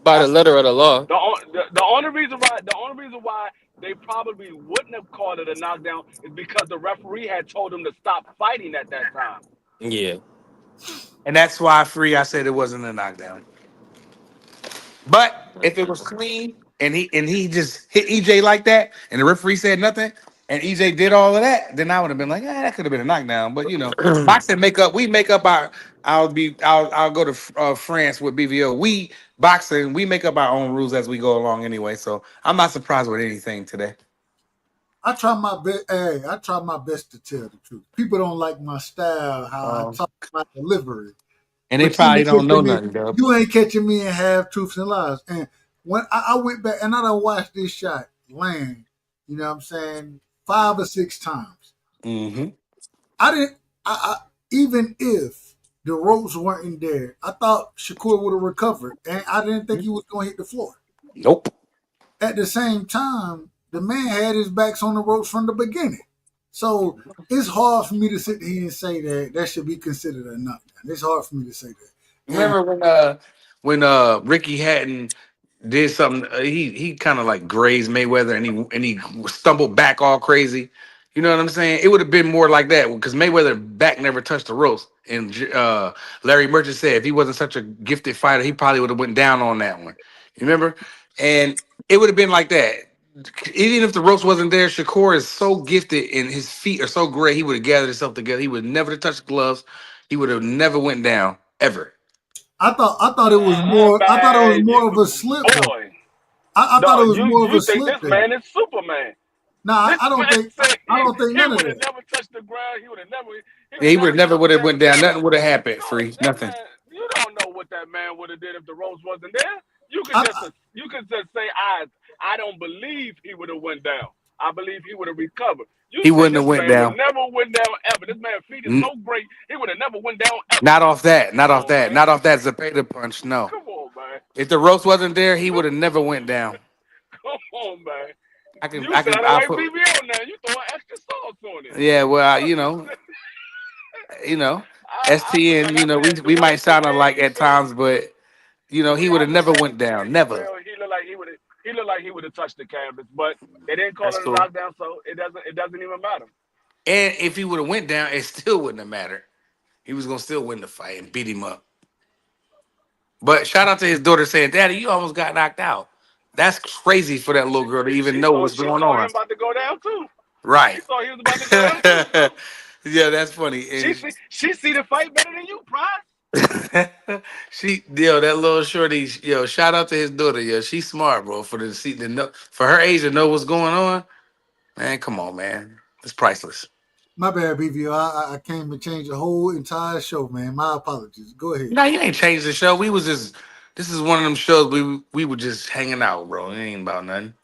by I the say letter of the law. The only reason why they probably wouldn't have called it a knockdown is because the referee had told him to stop fighting at that time. Yeah. and that's why free. I said it wasn't a knockdown. But if it was Mm-mm. clean and he just hit EJ like that, and the referee said nothing, and EJ did all of that, then I would have been like, that could have been a knockdown. But boxing we make up our. I'll go to France with BVO. We make up our own rules as we go along anyway. So I'm not surprised with anything today. I try my best. Hey, I try my best to tell the truth. People don't like my style, how I talk, my delivery. And they But you probably ain't don't know catching me. nothing, Dub. You ain't catching me in half truths and lies. And when I went back and I done watched this shot land, you know what I'm saying, 5 or 6 times. Mm-hmm. I didn't. Even if the ropes weren't in there, I thought Shakur would have recovered, and I didn't think he was going to hit the floor. Nope. At the same time, the man had his backs on the ropes from the beginning. So it's hard for me to sit here and say that should be considered a knockdown. It's hard for me to say that. And Remember when Ricky Hatton did something? He kind of like grazed Mayweather, and he stumbled back all crazy. You know what I'm saying? It would have been more like that because Mayweather back never touched the ropes. And Larry Merchant said if he wasn't such a gifted fighter, he probably would have went down on that one. You remember? And it would have been like that. Even if the ropes wasn't there, Shakur is so gifted and his feet are so great, he would have gathered himself together. He would never touch the gloves. He would have never went down ever. I thought it was more. I thought it was Man, more of a slip though. boy. I thought No, it was more of you a think slip this there. man is Superman? Nah, This I don't man think. said I don't think he none of would have that. never touched the ground. He would have never. He would Yeah, have he would have never never touched would have that. went down. Nothing would have happened. No, Free. that Nothing. man. You don't know what that man would have did if the ropes wasn't there. You could I, just say I don't believe he would have went down. I believe he would have recovered. You He say wouldn't have this went man would down. never went down ever. This man's feet is N- so great. He would have never went down ever. Not off that. Not Come off on, that. man. Not off that Zapata punch. No. Come on, man. If the ropes wasn't there, he would have never went down. Come on, man. I can. You I can. sounding I like put. BVO now. You throwing extra sauce on it. Yeah. Well, I feel like STN. I said We might sound alike Dwayne at times, but he would I have would never say went down. Never. well, he looked like he would have touched the canvas, but they didn't call That's it a cool. knockdown, so it doesn't even matter. And if he would have went down, it still wouldn't have mattered. He was gonna still win the fight and beat him up. But shout out to his daughter saying, "Daddy, you almost got knocked out." That's crazy for that little girl to even know what's She going saw him on. about to go down too. She Right. saw he was about to go down too. Yeah, that's funny. She see the fight better than you, Prize. That little shorty, shout out to his daughter. Yo, she's smart, bro. For her age to know what's going on, man. Come on, man. It's priceless. my bad, BVO. I came to change the whole entire show, man. My apologies. Go ahead. No, you ain't changed the show. This is one of them shows we were just hanging out, bro. It ain't about nothing.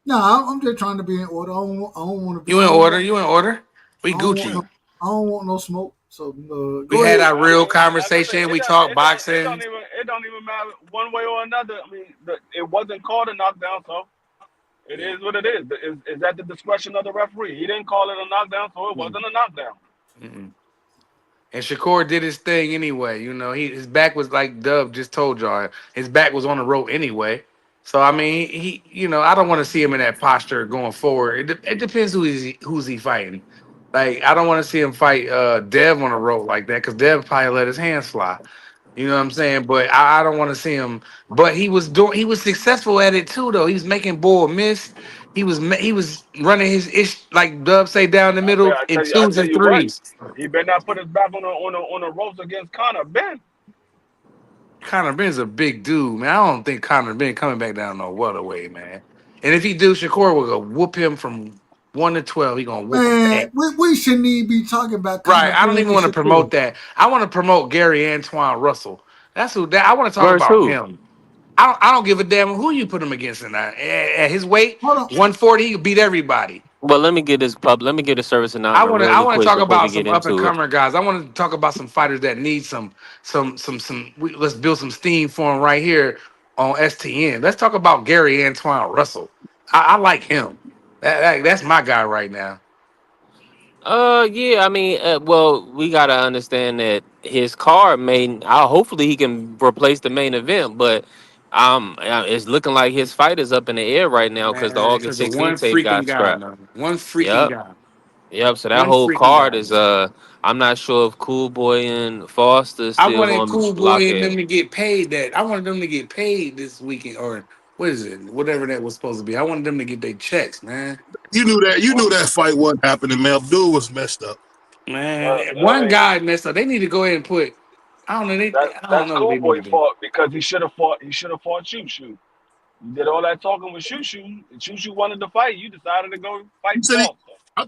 No, I'm just trying to be in order. I don't want to be. You in order? You in order? We I don't want Gucci. I don't want no smoke. So We go had ahead. our real Like I said, conversation. We talked it boxing. don't even matter one way or another. I mean, it wasn't called a knockdown, so it is what it is. It's at the discretion of the referee. He didn't call it a knockdown, so it wasn't a knockdown. Mm-mm. And Shakur did his thing anyway. His back was like Dub just told y'all. His back was on the rope anyway. So I mean, I don't want to see him in that posture going forward. It depends who's he fighting. Like I don't want to see him fight Dev on the rope like that because Dev probably let his hands fly. You know what I'm saying? But I don't want to see him. But he was successful at it too, though. He was making bull miss. He was running his ish like Dub say down the middle in I twos tell and you what, threes. he better not put his back on the ropes against Conor Ben. Conor Ben's a big dude, man. I don't think Conor Ben coming back down no welterweight, man. And if he do, Shakur will go whoop him from 1 to 12. He gonna whoop him back. Man, we shouldn't even be talking about Right. Conor I don't Ben even and want to promote Shakur. that. I want to promote Gary Antoine Russell. That's who. I want to talk Versus about who? him. I don't give a damn who you put him against in that. At his weight, Hold on. 140, he could beat everybody. Well, let me get this Let me get a service I announcement want to. I really want to quick talk before we about get some up and into it. comer guys. I want to talk about some fighters that need some. Let's build some steam for them right here on STN. Let's talk about Gary Antoine Russell. I like him. That's my guy right now. Yeah, I mean, well, we gotta understand that his card may. Hopefully, he can replace the main event, but it's looking like his fight is up in the air right now because the Man, August because of one 16th tape freaking got guy, scrapped. man. One freaking Yep, guy. yep. So that One whole freaking card guy. is I'm not sure if Cool Boy and Foster is I still wanted gonna Cool lock Boy and them in. to get paid that. I wanted them to get paid this weekend, or what is it? Whatever that was supposed to be. I wanted them to get their checks, man. You knew that. You knew that fight wasn't happening, man. Abdul was messed up. Man, one guy messed up. They need to go ahead and put. I don't know. I don't That's know what Cool they need Boy to do. fought because he should have fought. He should have fought Shoo Shoo. You did all that talking with Shoo Shoo, and Shoo Shoo wanted to fight. You decided to go fight He said Foster. I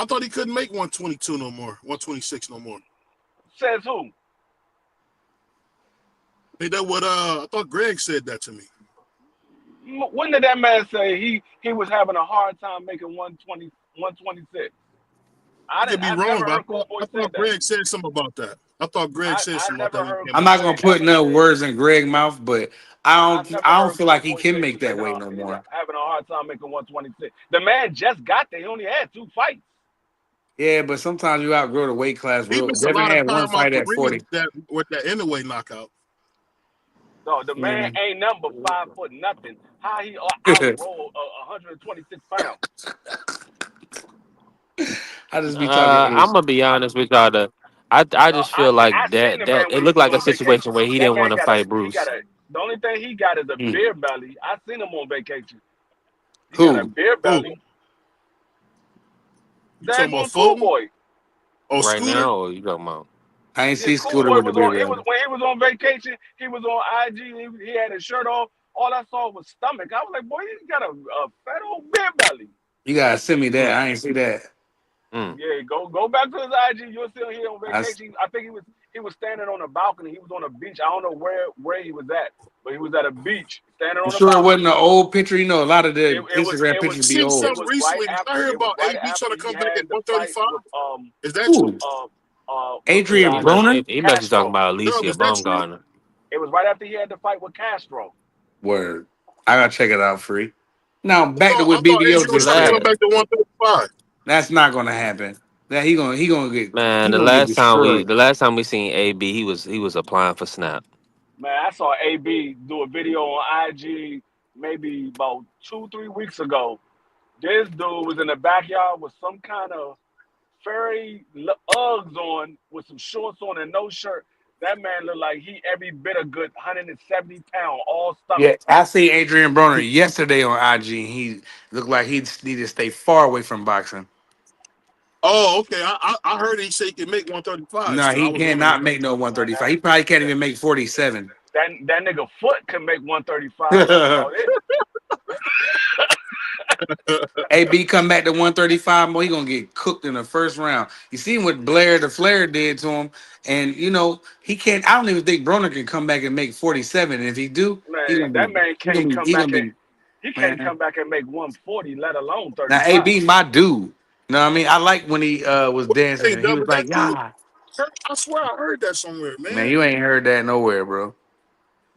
thought he couldn't make 122 no more, 126 no more. Says who? Hey, that what I thought Greg said that to me. When did that man say he was having a hard time making 120, 126? I could be wrong, Never but heard Cool Boy I say thought that. Greg said something about that. I thought Greg said I something about never that when he heard came I'm on the not Cool gonna Boy show. put ever no say. words in Greg's mouth, but I never I don't heard feel Cool like he Boy can say make that weight no he's more. having a hard time making 126. The man just got there. He only had 2 fights. Yeah, but sometimes you outgrow the weight class. He Real missed a Devin lot of had one time out fight the at ring 40. with that Inouye knockout. No, the man Mm. ain't number 5 foot nothing. How he outrolled 126 pounds? I just be talking I'm ish. gonna be honest with y'all. I No, just feel I like seen that the man that when it he looked was like a on situation vacation. where he That didn't man want to fight Bruce. the only thing he got is a Mm. beer belly. I seen him on vacation. He got a Who? beer Who? belly. You talking about Daggone Cool Fulton? Boy. Oh, Right Scooter? now, or you talking about? I ain't Yeah, see Cool Scooter Boy with the was beer on. belly. When he was on vacation. He was on IG. He had his shirt off. All I saw was stomach. I was like, boy, he got a fat old beer belly. You gotta send me that. Mm, I ain't see that. mm. Yeah, go back to his IG. You'll see him here on vacation. I think he was standing on a balcony. He was on a beach. I don't know where he was at, but he was at a beach standing You on a sure it wasn't balcony. an old picture? You know, a lot of the It was Instagram it was pictures I be seen it old. something was right recently. Did I after hear it was about right AB trying after to he come back had at the fight 135? with Is that Who? true? what's his Adrian He name? must Broner? he must be talking Castro. about No, Alicia is that true? Baumgartner. It was right after he had the fight with Castro. Word. I gotta check it out, free. Now back to I what thought BBO Adrian was just trying to The come said. back to 135. That's not gonna happen. That he Man, the gonna get the destroyed. last time we seen AB, he was applying for snap. Man, I saw AB do a video on IG maybe about 2-3 weeks ago. This dude was in the backyard with some kind of furry Uggs on with some shorts on and no shirt. That man looked like he every bit a good 170 pounds, all Yeah, stomach. I see Adrian Broner yesterday on IG. He looked like he need to stay far away from boxing. Oh, okay. I heard he said he could make 135. No, So I he was wondering. cannot make no Man, 135. He probably can't even make 47. that nigga foot can make 135. That's about it. AB come back to 135 more, he gonna get cooked in the first round. You see what Blair the Flair did to him, and you know he can't. I don't even think Broner can come back and make 47. And if he do, Man, that man can't come he gonna back and be he can't man. come back and make 140, let alone Now 35. AB my dude. You know what I mean? I like when he was dancing Hey, and he double was that like, dude. "Yeah, I swear I heard that somewhere, man, man. you ain't heard that nowhere, bro.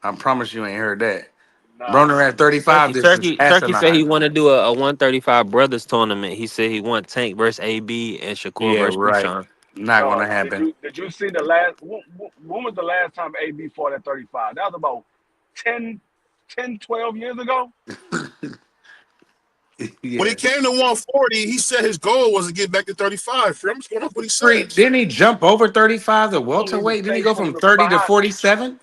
I promise you ain't heard that." Nah. Broner at 35, this is Turkey said he asinine. want to do a 135 brothers tournament. He said he want Tank versus AB and Shakur Yeah, versus right. Krishan. Not No, gonna happen. did you see the last when was the last time AB fought at 35? That was about 10, 12 years ago. When Yeah. he came to 140, he said his goal was to get back to 35. I'm just going off what he Free. says. Didn't he jump over 35 to Goal need to welterweight? Didn't he stay go from from the 30 to behind. 47?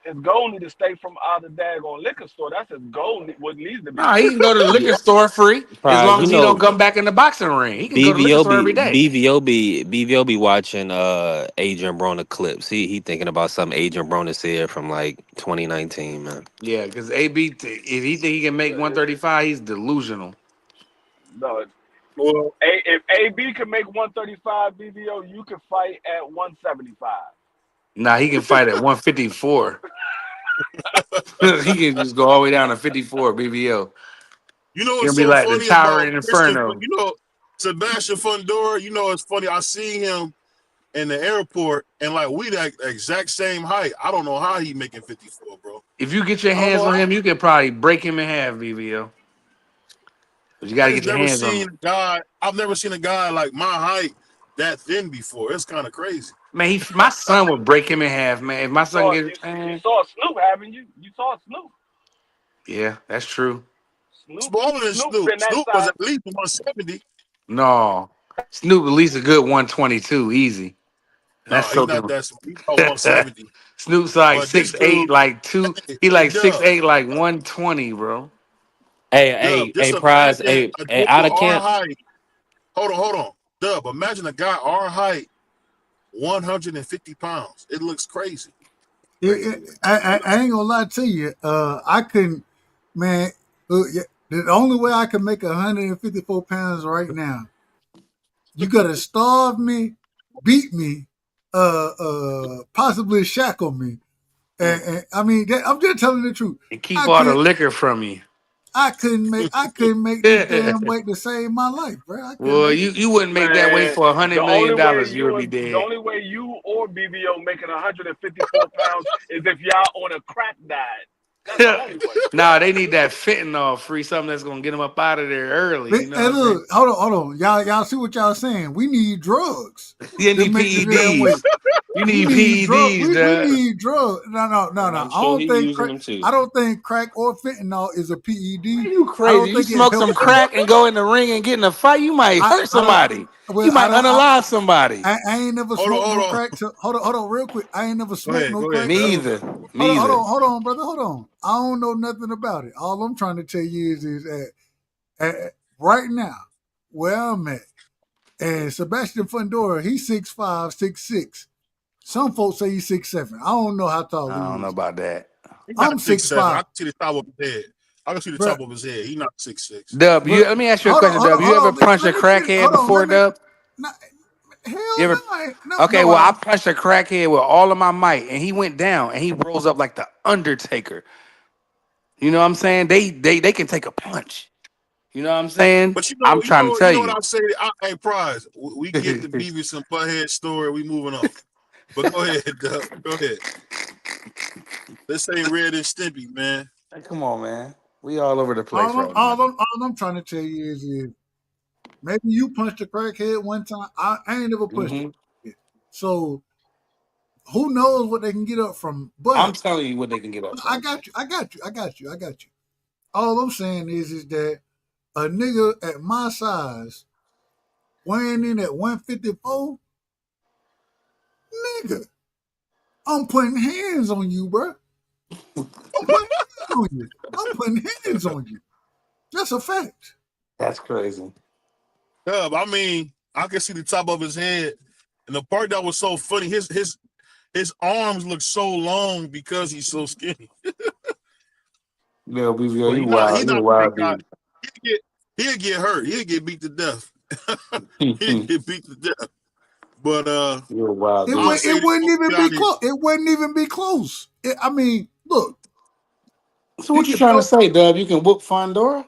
His goal need to stay from out of the daggone liquor store. That's his goal. What needs to be. No, he can go to the liquor store free as Probably, long you as he don't know, come back in the boxing ring. He can go to the liquor BVO store every be day. BVO be watching Adrian Broner clips. He thinking about something Adrian Broner said from like 2019, man. Yeah, because AB, if he think he can make 135, he's delusional. No, Well, if AB can make 135 BVO, you can fight at 175. Nah, he can fight at 154. He can just go all the way down to 54 BBO. you know He'll what's be so like the funny about towering Christian? inferno. Sebastian Fundora. You know, it's funny. I seen him in the airport, and like we the exact same height. I don't know how he making 54, bro. If you get your hands on him, you can probably break him in half, BVO. But you got to get your hands on him. I've never seen a guy like my height that thin before. It's kind of crazy. Man, my son would break him in half, man. If my son You gets saw Snoop, haven't you? You saw Snoop. Yeah, that's true. Smaller than Snoop. Snoop was at least 170. No, Snoop at least a good 122, easy. No, he's not that small. He's about 170. Snoop's like 6'8", like two. He like 6'8", like 120, bro. Hey, Prize, hey, out of camp. Height. Hold on. Dub, imagine a guy our height, 150 pounds. It looks crazy. I ain't gonna lie to you. I couldn't, man. The only way I can make 154 pounds right now, you gotta starve me, beat me, possibly shackle me, and I mean, I'm just telling the truth. And keep all the liquor from you. I couldn't make this damn weight to save my life, bro. Well, you wouldn't make that weight for $100 million. You would be dead. The only way you or BVO making 154 pounds is if y'all on a crack diet. That's the only way. Nah, they need that fentanyl free, something that's gonna get them up out of there early. You know hey, look, hold on. Y'all see what y'all saying? We need drugs. You need PEDs. You need PEDs, we need drugs. No. I don't think crack or fentanyl is a PED. You crazy? You smoke some crack and go in the ring and get in a fight, you might hurt somebody. You might unalive somebody. I ain't never smoked no crack. Hold on, real quick. I ain't never smoked no crack. Me either. Hold on, brother. Hold on. I don't know nothing about it. All I'm trying to tell you is that right now, where I'm at, and Sebastian Fundora, he's 6'5", 6'6". Some folks say he's 6'7". I don't know how tall he is. I don't know about that. I'm 6'5". I can see the top of his head. I can see the top of his head. He's not 6'6". Dub, let me ask you a question, Dub. You ever punched a crackhead before, Dub? Hell no. Okay, well, I punched a crackhead with all of my might, and he went down, and he rose up like the Undertaker. You know what I'm saying? They can take a punch. You know what I'm saying? But I'm trying to tell you. What I'm saying? Hey, Prize, we get the Beavis and Butthead story. We moving on. But go ahead, Dub. Go ahead. This ain't Red and Stimpy, man. Hey, come on, man. We all over the place all I'm trying to tell you is maybe you punched a crackhead one time. I ain't never punched it. So who knows what they can get up from? But I'm telling you what they can get up from. I got you. All I'm saying is that a nigga at my size weighing in at 154, nigga, I'm putting hands on you, bro. I'm putting hands on you. That's a fact. That's crazy. Dub, I mean, I can see the top of his head. And the part that was so funny, his arms look so long because he's so skinny. No, BVO, you wild, dude. He'll get hurt. He'll get beat to death. He'll get beat to death. But you're wild, it wouldn't even be close. It wouldn't even be close. I mean, look. So what you trying to say, Dub? You can whoop Fondora?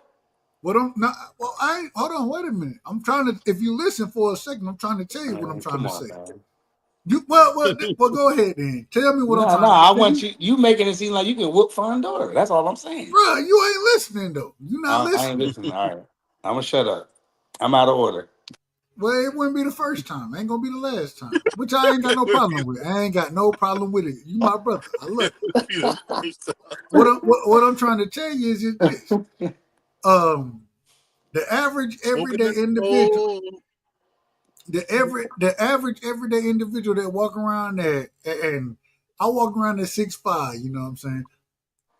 Hold on, wait a minute. I'm trying to. If you listen for a second, I'm trying to tell you what I'm trying to say. Man. Well, go ahead then. Tell me what I'm trying to say. I want you making it seem like you can whoop Fondora. That's all I'm saying. Bro, you ain't listening though. You not listening. I ain't listening. All right. I'm gonna shut up. I'm out of order. Well, it wouldn't be the first time. Ain't gonna be the last time. Which I ain't got no problem with. I ain't got no problem with it. You my brother. I love you. What I'm trying to tell you is this. The average everyday individual, the average everyday individual that walk around there, and I walk around at 6'5", you know what I'm saying?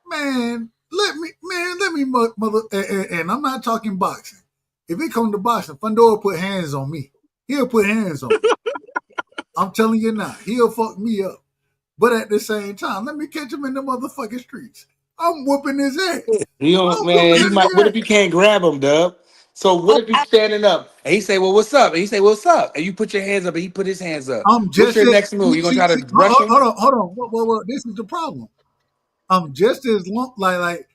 Man, let me mother, and I'm not talking boxing. If it comes to boxing, Fundora put hands on me. He'll put hands on me. I'm telling you now, he'll fuck me up. But at the same time, let me catch him in the motherfucking streets. I'm whooping his ass. What if you can't grab him, Dub? So what if he's standing up and he say, "Well, what's up?" And he say, "What's up?" And you put your hands up and he put his hands up. What's your next move? You gonna try to rush him? Hold on. Well, this is the problem. I'm just as long, like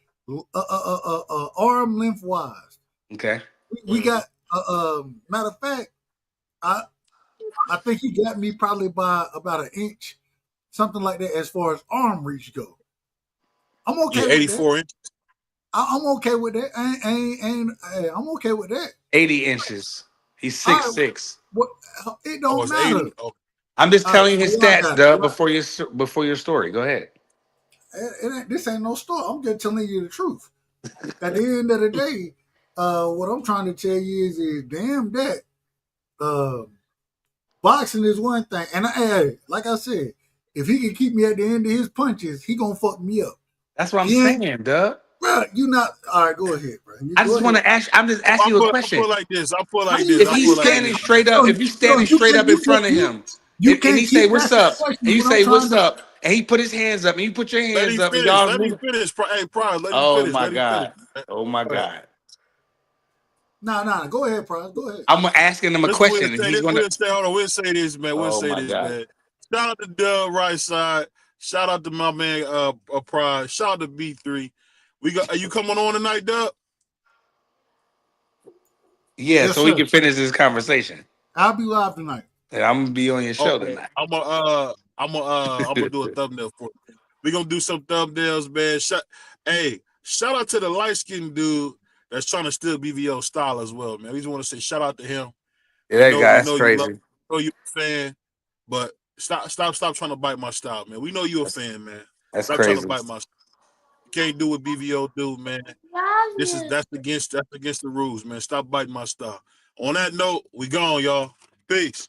arm length wise. Okay. We got matter of fact, I think he got me probably by about an inch, something like that, as far as arm reach go. I'm okay. Yeah, 84 inches. I'm okay with that. I'm okay with that. 80 inches. He's 6'6". What? It don't matter. 80. Okay. I'm just telling you his stats, Dub, before your story. Go ahead. This ain't no story. I'm just telling you the truth. At the end of the day, what I'm trying to tell you is damn that. Boxing is one thing, and like I said, if he can keep me at the end of his punches, he gonna fuck me up. That's what I'm saying, Dub. Bro, you not all right. Go ahead, bro. I just want to ask. I'm just asking you a question. I put like this. If he's standing straight up, if you're standing straight up in front of him, and he say what's up, and you say what's up, and he put his hands up, and you put your hands up, and y'all let me finish. Hey, Pride, let me oh finish. My God. Oh my God. Nah. Go ahead, Pride. Go ahead. I'm asking him a question. And he's gonna we'll say this, man. We'll say this, man. Shout out to Dub right side. Shout out to my man Pride. Shout out to B3. Are you coming on tonight, Dub? Yeah, yes, so we can finish this conversation. I'll be live tonight. And I'm gonna be on your show tonight. I'm gonna do a thumbnail for you. We're gonna do some thumbnails, man. Shout out to the light-skinned dude that's trying to steal BVO style as well, man. We just want to say shout out to him. Yeah, that guy's crazy. I know you're a fan, but stop trying to bite my style, man. We know you're a fan, man. That's stop crazy. Trying to bite my style. You can't do what BVO do, man. That's against the rules, man. Stop biting my style. On that note, we gone, y'all. Peace.